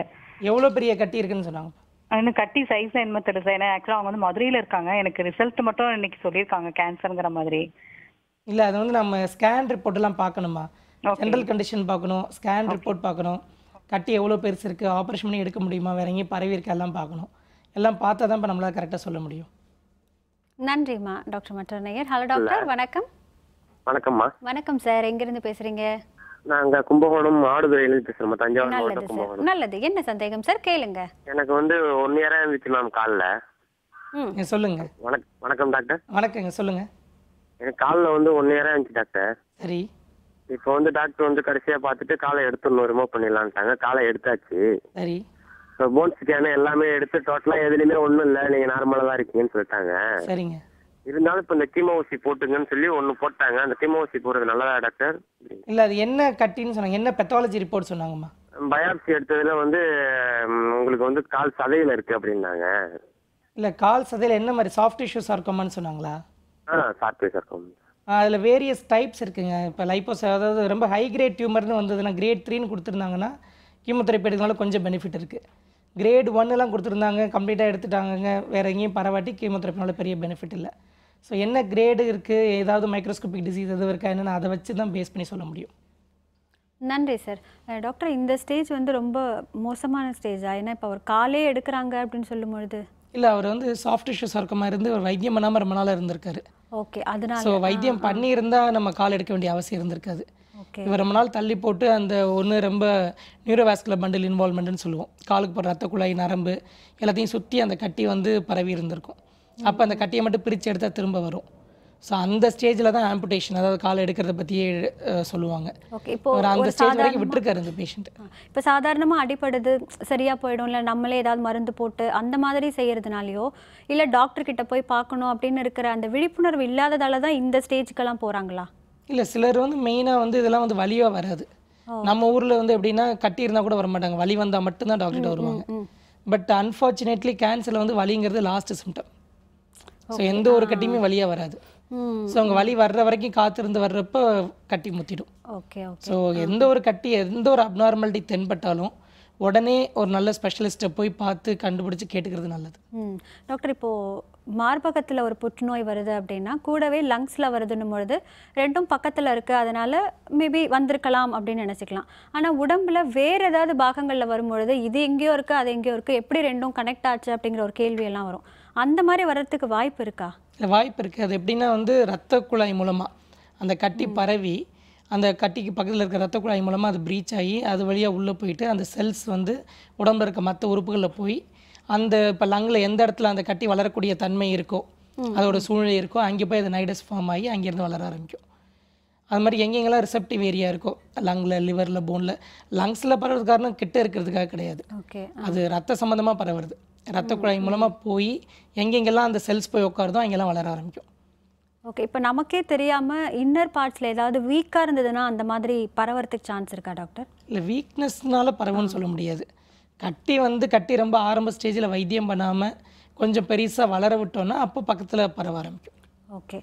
எவ்வளோ பெரிய கட்டி இருக்குன்னு சொன்னாங்க? எனக்கு கட்டி சைஸ் என்ன தெரியல. ஏன்னா ஆக்சுவலாக அவங்க வந்து மதுரையில் இருக்காங்க. எனக்கு ரிசல்ட் மட்டும் இன்னைக்கு சொல்லியிருக்காங்க கேன்சருங்கிற மாதிரி. இல்லை அது வந்து நம்ம ஸ்கேன் ரிப்போர்ட்டெல்லாம் பார்க்கணுமா? ஜென்ரல் கண்டிஷன் பார்க்கணும், ஸ்கேன் ரிப்போர்ட் பார்க்கணும், கட்டி எவ்வளோ பெருசு இருக்குது, ஆப்ரேஷன் பண்ணி எடுக்க முடியுமா, வேற எங்கேயும் பரவி இருக்கா எல்லாம் பார்க்கணும். எல்லாம் பார்த்தா தான் இப்போ நம்மளால கரெக்டாக சொல்ல முடியும். நன்றிம்மா. டாக்டர் மற்றொரு நேயர். ஹலோ டாக்டர், வணக்கம். வணக்கம்மா. வணக்கம் சார். எங்கிருந்து பேசுறீங்க? நாங்க கும்பகோணம் ஆடுதுறையிலிருந்து பேசுறோம், தஞ்சாவூர் மாவட்டம் கும்பகோணம். நல்லது. என்ன சந்தேகம் சார் கேளுங்க. எனக்கு வந்து 1 year இருந்துச்சு மேம் காலில். சொல்லுங்க. வணக்கம் டாக்டர். வணக்கங்க, சொல்லுங்க. எனக்கு காலில் வந்து 1 year இருந்துச்சு டாக்டர். சரி. இப்போ வந்து டாக்டர் வந்து கடைசியா பார்த்துட்டு காலை எடுத்துடணும், ரிமூவ் பண்ணிடலான்ட்டாங்க. காலை எடுத்தாச்சு. சரி. போன் ஸ்கேன் எல்லாமே எடுத்து டோட்டலா எதுலையுமே ஒன்றும் இல்லை, நீங்க நார்மலா தான் இருக்கீங்கன்னு சொல்லிட்டாங்க. சரிங்க. இருந்தாலும் இப்போ இந்த கீமோ ஊசி போட்டுங்கன்னு சொல்லி 1 போட்டாங்க. அந்த கீமோ ஊசி போடுறது நல்லதா டாக்டர்? இல்லை அது என்ன கட்டின்னு சொன்னாங்க, என்ன பெத்தாலஜி ரிப்போர்ட் சொன்னாங்கம்மா? பயாப்சி எடுத்ததுல வந்து உங்களுக்கு வந்து கால் சதையில இருக்கு அப்படின்னாங்க. இல்லை கால் சதையில் என்ன மாதிரி சாஃப்ட் டிஷ்யூ சார்க்கோமான்னு சொன்னாங்களா? Soft tissue sarcoma. அதில் வேரியஸ் டைப்ஸ் இருக்குங்க. இப்போ லைப்போஸ் அதாவது ரொம்ப ஹை கிரேட் டியூமர்னு வந்ததுன்னா கிரேட் 3ன்னு கொடுத்துருந்தாங்கன்னா கீமோதெரப்பி எடுக்கிறதுனால கொஞ்சம் பெனிஃபிட் இருக்குது. கிரேட் 1 எல்லாம் கொடுத்துருந்தாங்க, கம்ப்ளீட்டாக எடுத்துட்டாங்க, வேறு எங்கேயும் பரவாட்டி கீமோதெரப்பினால பெரிய பெனிஃபிட் இல்லை. ஸோ என்ன கிரேடு இருக்குது, ஏதாவது மைக்ரோஸ்கோபிக் டிசீஸ் எதுவும் இருக்கா என்னென்னு அதை வச்சு தான் பேஸ் பண்ணி சொல்ல முடியும். நன்றி சார். டாக்டர், இந்த ஸ்டேஜ் வந்து ரொம்ப மோசமான ஸ்டேஜா? ஏன்னா இப்போ அவர் காலே எடுக்கிறாங்க அப்படின்னு சொல்லும்பொழுது. இல்லை, அவர் வந்து சாஃப்ட் டிஷ்யூ சர்க்கமாக இருந்து ஒரு வைத்தியம் பண்ணாமல் ரொம்ப நாளாக இருந்திருக்காரு. ஓகே, அதனால ஸோ வைத்தியம் பண்ணியிருந்தா நம்ம கால் எடுக்க வேண்டிய அவசியம் இருந்திருக்காது. இவர் ரொம்ப நாள் தள்ளி போட்டு அந்த ஒன்று ரொம்ப நியூரோவாஸ்குலர் பண்டில் இன்வால்மெண்ட்னு சொல்லுவோம், காலுக்கு போகிற ரத்த குழாய் நரம்பு எல்லாத்தையும் சுற்றி அந்த கட்டி வந்து பரவி இருந்திருக்கும். அப்போ அந்த கட்டியை மட்டும் பிரித்து எடுத்தால் திரும்ப வரும். ஸோ அந்த ஸ்டேஜில் தான் ஆம்புடேஷன், அதாவது கால் எடுக்கிறத பற்றியே சொல்லுவாங்க. ஓகே, இப்போ அந்த ஸ்டேஜ் வரைக்கும் விட்டுருக்காரு இந்த பேஷண்ட். இப்போ சாதாரணமாக அடிப்படுது சரியாக போயிடும், இல்லை நம்மளே ஏதாவது மருந்து போட்டு அந்த மாதிரி செய்கிறதுனாலையோ இல்லை டாக்டர் கிட்ட போய் பார்க்கணும் அப்படின்னு இருக்கிற அந்த விழிப்புணர்வு இல்லாததால தான் இந்த ஸ்டேஜுக்கெல்லாம் போகிறாங்களா? இல்லை, சிலர் வந்து மெயினாக வந்து இதெல்லாம் வந்து வலியாக வராது. நம்ம ஊரில் வந்து எப்படின்னா கட்டி இருந்தால் கூட வர மாட்டாங்க, வலி வந்தால் மட்டும்தான் டாக்டர்கிட்ட வருவாங்க. பட் அன்ஃபார்ச்சுனேட்லி கேன்சரில் வந்து வலிங்கிறது லாஸ்ட் சிம்டம். ஸோ எந்த ஒரு கட்டியுமே வலியாக வராது. ஸோ அவங்க வலி வர்ற வரைக்கும் காத்திருந்து வர்றப்ப கட்டி முத்திடும். Okay okay. ஸோ எந்த ஒரு கட்டி எந்த ஒரு அப்நார்மாலிட்டி தென்பட்டாலும் உடனே ஒரு நல்ல ஸ்பெஷலிஸ்ட்டை போய் பார்த்து கண்டுபிடிச்சி கேட்டுக்கிறது நல்லது. டாக்டர், இப்போது மார்பகத்தில் ஒரு புற்றுநோய் வருது அப்படின்னா கூடவே லங்ஸில் வருதுன்னும் பொழுது ரெண்டும் பக்கத்தில் இருக்குது, அதனால் மேபி வந்திருக்கலாம் அப்படின்னு நினச்சிக்கலாம். ஆனால் உடம்புல வேறு ஏதாவது பாகங்களில் வரும்பொழுது இது எங்கேயோ இருக்குது அது எங்கேயோ இருக்குது, எப்படி ரெண்டும் கனெக்ட் ஆச்சு அப்படிங்கிற ஒரு கேள்வியெல்லாம் வரும். அந்த மாதிரி வர்றதுக்கு வாய்ப்பு இருக்கா? இல்லை, வாய்ப்பு இருக்குது. அது எப்படின்னா வந்து ரத்த குழாய் மூலமாக அந்த கட்டி பரவி அந்த கட்டிக்கு பக்கத்தில் இருக்கிற ரத்த குழாய் மூலமாக அது ப்ரீச் ஆகி அது வழியாக உள்ளே போயிட்டு அந்த செல்ஸ் வந்து உடம்புல இருக்க மற்ற உறுப்புகளில் போய் அந்த இப்போ லங்கில் எந்த இடத்துல அந்த கட்டி வளரக்கூடிய தன்மை இருக்கோ அதோட சூழ்நிலை இருக்கோ அங்கே போய் அது நைடஸ் ஃபார்ம் ஆகி அங்கேருந்து வளர ஆரம்பிக்கும். அது மாதிரி எங்கெங்கெல்லாம் ரிசெப்டிவ் ஏரியா இருக்கோ லங்கில், லிவரில், போனில், லங்ஸில் பரவுறது காரணம் கிட்ட இருக்கிறதுக்காக கிடையாது, அது ரத்த சம்மந்தமாக பரவுறது. ரத்த குழாய் மூலமாக போய் எங்கெங்கெல்லாம் அந்த செல்ஸ் போய் உட்காருதோ அங்கெல்லாம் வளர ஆரம்பிக்கும். ஓகே, இப்போ நமக்கே தெரியாமல் இன்னர் பார்ட்ஸில் ஏதாவது வீக்காக இருந்ததுன்னா அந்த மாதிரி பரவறதுக்கு சான்ஸ் இருக்கா டாக்டர்? இல்லை, வீக்னஸ்னால பரவுன்னு சொல்ல முடியாது. கட்டி ரொம்ப ஆரம்ப ஸ்டேஜில் வைத்தியம் பண்ணாமல் கொஞ்சம் பெருசாக வளர விட்டோன்னா அப்போ பக்கத்தில் பரவ ஆரம்பிக்கும். ஓகே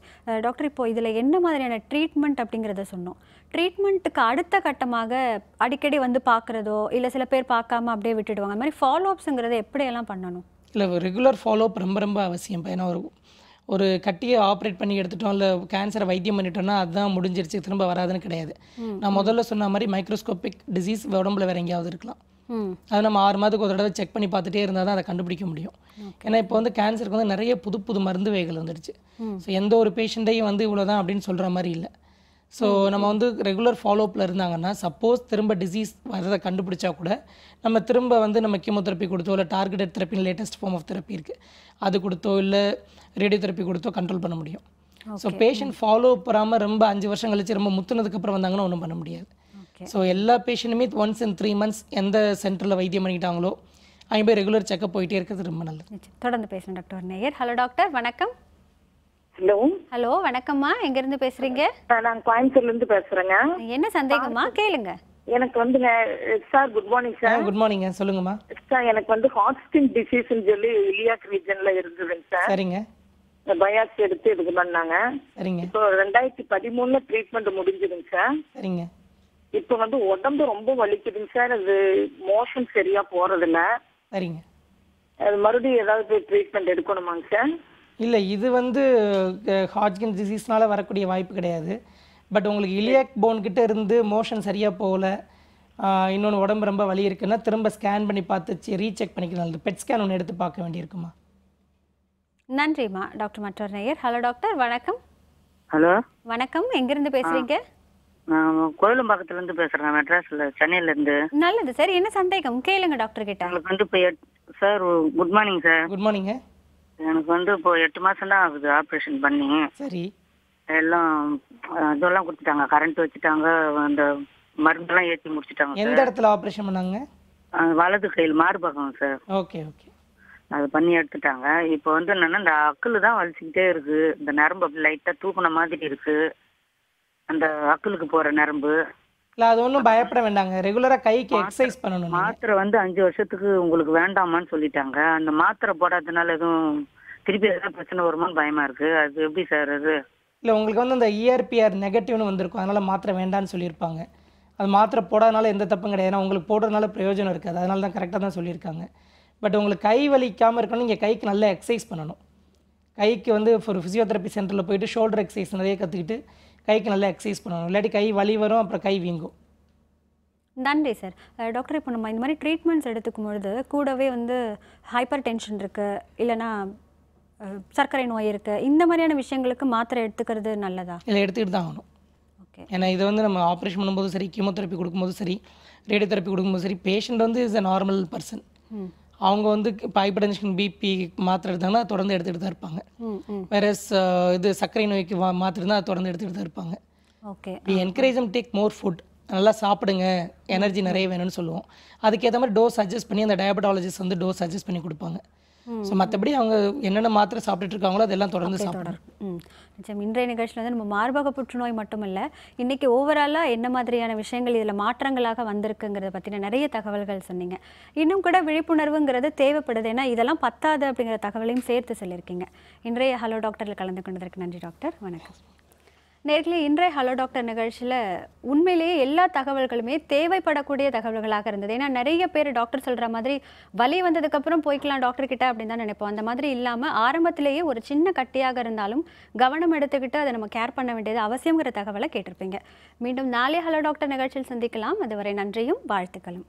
டாக்டர், இப்போ இதில் என்ன மாதிரியான ட்ரீட்மெண்ட் அப்படிங்கிறத சொன்னோம். ட்ரீட்மெண்ட்டுக்கு அடுத்த கட்டமாக அடிக்கடி வந்து பார்க்குறதோ இல்லை சில பேர் பார்க்காம அப்படியே விட்டுடுவாங்க, அந்த மாதிரி ஃபாலோஅப்ஸுங்கிறத எப்படியெல்லாம் பண்ணணும்? இல்லை, ரெகுலர் ஃபாலோஅப் ரொம்ப ரொம்ப அவசியம். இப்போ ஏன்னா ஒரு கட்டியை ஆப்ரேட் பண்ணி எடுத்துட்டோம் இல்லை கேன்சரை வைத்தியம் பண்ணிட்டோம்னா அதுதான் முடிஞ்சிருச்சு திரும்ப வராதுன்னு கிடையாது. நான் முதல்ல சொன்ன மாதிரி மைக்ரோஸ்கோபிக் டிசீஸ் உடம்புல வேறு எங்கேயாவது இருக்கலாம். அது நம்ம 6 மாதத்துக்கு ஒரு தடவை செக் பண்ணி பார்த்துட்டே இருந்தால் தான் அதை கண்டுபிடிக்க முடியும். ஏன்னா இப்போ வந்து கேன்சருக்கு வந்து நிறைய புது புது மருந்து வகைகள் வந்துடுச்சு. ஸோ எந்த ஒரு பேஷண்ட்டையும் வந்து இவ்வளோதான் அப்படின்னு சொல்கிற மாதிரி இல்லை. ஸோ நம்ம வந்து ரெகுலர் ஃபாலோஅப்பில் இருந்தாங்கன்னா சப்போஸ் திரும்ப டிசீஸ் வரதை கண்டுபிடிச்சா கூட நம்ம திரும்ப வந்து நம்ம கீமோதெரப்பி கொடுத்தோ இல்லை targeted therapy, latest form of therapy இருக்குது, அது கொடுத்தோ இல்லை ரேடியோ தெரப்பி கொடுத்தோ கண்ட்ரோல் பண்ண முடியும். ஸோ பேஷண்ட் ஃபாலோ பண்ணாமல் ரொம்ப 5 வருஷம் கழிச்சு ரொம்ப முத்துனதுக்கப்புறம் வந்தாங்கன்னா ஒன்றும் பண்ண முடியாது. ஸோ எல்லா பேஷண்ட்டுமே ஒன்ஸ் இன் 3 months எந்த சென்டரில் வைத்தியம் பண்ணிக்கிட்டாங்களோ அங்கே போய் ரெகுலர் செக்அப் போயிட்டே இருக்கிறது ரொம்ப நல்லது. தொடர்ந்து பேசுகிறேன் டாக்டர் நேயர். ஹலோ டாக்டர், வணக்கம். ஹலோ ஹலோ வணக்கம்மா, எங்கேருந்து பேசுகிறீங்க? நான் கோயம்புத்தூர்லேருந்து பேசுகிறேங்க. என்ன சந்தேகம்மா கேளுங்க. எனக்கு வந்து sir good morning sir. Good morning, சொல்லுங்கம்மா. சார் எனக்கு வந்து ஹாட்ஸ்கின் டிசீஸ்ன்னு சொல்லி இலியாக் ரீஜன்ல இருந்ததுங்க சார். சரிங்க. பயாப்சி எடுத்து இது பண்ணாங்க. சரிங்க. இப்போ 2013 ட்ரீட்மெண்ட் முடிஞ்சுதுங்க சார். சரிங்க. இப்போ வந்து உடம்பு ரொம்ப வலிக்குதுங்க சார், அது மோஷன் சரியா போறதில்ல. சரிங்க. அது மறுபடியும் ஏதாவது ட்ரீட்மெண்ட் எடுக்கணுமாங்க சார்? இல்லை, இது வந்து ஹாட்கின் டிசீஸ்னால வரக்கூடிய வாய்ப்பு கிடையாது. பட் உங்களுக்கு இலியாக் போன் கிட்ட இருந்து மோஷன் சரியாக போகல, இன்னொன்று உடம்பு ரொம்ப வலி இருக்குன்னா திரும்ப ஸ்கேன் பண்ணி பார்த்து ரீசெக் பண்ணிக்கலாம். நல்லது. பெட் ஸ்கேன் ஒன்று எடுத்து பார்க்க வேண்டியிருக்குமா. நன்றிம்மா. டாக்டர் மற்றொரு நேயர். ஹலோ டாக்டர், வணக்கம். ஹலோ வணக்கம், எங்கிருந்து பேசுறீங்க? நான் கோயிலம்பாக்கத்துலேருந்து பேசுகிறேன், மெட்ராஸில், சென்னையிலேருந்து. நல்லது சார், என்ன சந்தேகம் கேளுங்க டாக்டர் கிட்ட. எனக்கு வந்து இப்போ sir good morning sir. Good மார்னிங்க. எனக்கு வந்து இப்போ 8 மாதம் தான் ஆகுது ஆப்ரேஷன் பண்ணி. சரி. எல்லாம் இதெல்லாம் கொடுத்துட்டாங்க, கரண்ட் வச்சுட்டாங்க, அந்த மருந்தெல்லாம் ஏற்றி முடிச்சுட்டாங்க. எந்த இடத்துல ஆப்ரேஷன் பண்ணாங்க? வலது கையில் மார்பகம் சார். Okay okay. அது பண்ணி எடுத்துட்டாங்க. இப்போ வந்து என்னன்னா இந்த அக்குள் தான் வலிச்சுக்கிட்டே இருக்கு, இந்த நரம்பு அப்படி லைட்டாக தூக்குன மாதிரி இருக்கு, அந்த அக்குளுக்கு போகிற நரம்பு. இல்லை, அது ஒன்றும் பயப்பட வேண்டாங்க. ரெகுலராக கைக்கு எக்ஸசைஸ் பண்ணணும். மாத்திரை வந்து 5 வருஷத்துக்கு உங்களுக்கு வேண்டாமான்னு சொல்லிட்டாங்க. அந்த மாத்திரை போடாததுனால எதுவும் திருப்பி எதாவது பிரச்சனை வருமான்னு பயமா இருக்கு. அது எப்படி சார் அது? இல்லை, உங்களுக்கு வந்து அந்த ERPR நெகட்டிவ்னு வந்திருக்கும், அதனால் மாத்திரை வேண்டான்னு சொல்லியிருப்பாங்க. அது மாத்திரை போடாதனால எந்த தப்பும் கிடையாது, ஏன்னா உங்களுக்கு போடுறதுனால பிரயோஜனம் இருக்காது, அதனால தான் கரெக்டாக தான் சொல்லியிருக்காங்க. பட் உங்களுக்கு கை வலிக்காமல் இருக்கணும், நீங்கள் கைக்கு நல்லா எக்ஸசைஸ் பண்ணணும். கைக்கு வந்து ஒரு ஃபிசியோதெரப்பி சென்டரில் போயிட்டு ஷோல்டர் எக்ஸசைஸ் நிறைய கற்றுக்கிட்டு கைக்கு நல்லா எக்ஸசைஸ் பண்ணணும், இல்லாட்டி கை வலி வரும், அப்புறம் கை வீங்கும். நன்றி சார். டாக்டர், இப்போ நம்ம இந்த மாதிரி ட்ரீட்மெண்ட்ஸ் எடுத்துக்கும் பொழுது கூடவே வந்து ஹைப்பர் டென்ஷன் இருக்குது, இல்லைனா சர்க்கரை நோய் இருக்குது, இந்த மாதிரியான விஷயங்களுக்கு மாத்திரை எடுத்துக்கிறது நல்லதா? இல்லை, எடுத்துக்கிட்டு தான் ஆகணும். ஓகே. ஏன்னா இதை வந்து நம்ம ஆப்ரேஷன் பண்ணும்போது சரி, கீமோதெரப்பி கொடுக்கும்போது சரி, ரேடியோதெரப்பி கொடுக்கும்போது சரி, பேஷண்ட் வந்து இஸ் அ நார்மல் பர்சன். அவங்க வந்து இப்போ ஹைப்பர் டென்ஷன், பிபி மாத்திரை எடுத்தாங்கன்னா தொடர்ந்து எடுத்துகிட்டு தான் இருப்பாங்க. வேற இது சர்க்கரை நோய்க்கு மாத்திரை இருந்தால் அதை தொடர்ந்து எடுத்துகிட்டு தான் இருப்பாங்க. Okay. We encourage them take more food. நல்லா சாப்பிடுங்க, எனர்ஜி நிறைய வேணும்னு சொல்லுவோம். அதுக்கேற்ற மாதிரி டோஸ் அட்ஜஸ்ட் பண்ணி அந்த டயபெட்டாலஜிஸ்ட் வந்து டோஸ் அட்ஜஸ்ட் பண்ணி கொடுப்பாங்க. ஸோ மற்றபடி அவங்க என்னென்ன மாத்திரை சாப்பிட்டுட்டு இருக்காங்களோ அதெல்லாம் தொடர்ந்து சாப்பிடணும். நிச்சயம். இன்றைய நிகழ்ச்சியில் வந்து நம்ம மார்பக புற்றுநோய் மட்டுமல்ல, இன்றைக்கி ஓவராலாக என்ன மாதிரியான விஷயங்கள் இதில் மாற்றங்களாக வந்திருக்குங்கிறத பற்றின நிறைய தகவல்கள் சொன்னீங்க. இன்னும் கூட விழிப்புணர்வுங்கிறது தேவைப்படுது, ஏன்னா இதெல்லாம் பத்தாது அப்படிங்கிற தகவலையும் சேர்த்து சொல்லியிருக்கீங்க. இன்றைய ஹலோ டாக்டரில் கலந்து கொண்டதற்கு நன்றி டாக்டர். வணக்கம். நேர்களே, இன்றைய ஹலோ டாக்டர் நிகழ்ச்சியில் உண்மையிலேயே எல்லா தகவல்களுமே தேவைப்படக்கூடிய தகவல்களாக இருந்தது. ஏன்னா நிறைய பேர் டாக்டர் சொல்கிற மாதிரி வலி வந்ததுக்கப்புறம் போய்க்கலாம் டாக்டர் கிட்ட அப்படின்னு தான் நினைப்போம். அந்த மாதிரி இல்லாமல் ஆரம்பத்திலேயே ஒரு சின்ன கட்டியாக இருந்தாலும் கவனம் எடுத்துக்கிட்டு அதை நம்ம கேர் பண்ண வேண்டியது அவசியங்கிற தகவலை கேட்டிருப்பீங்க. மீண்டும் நாளை ஹலோ டாக்டர் நிகழ்ச்சியில் சந்திக்கலாம். அதுவரை நன்றியும் வாழ்த்துக்களும்.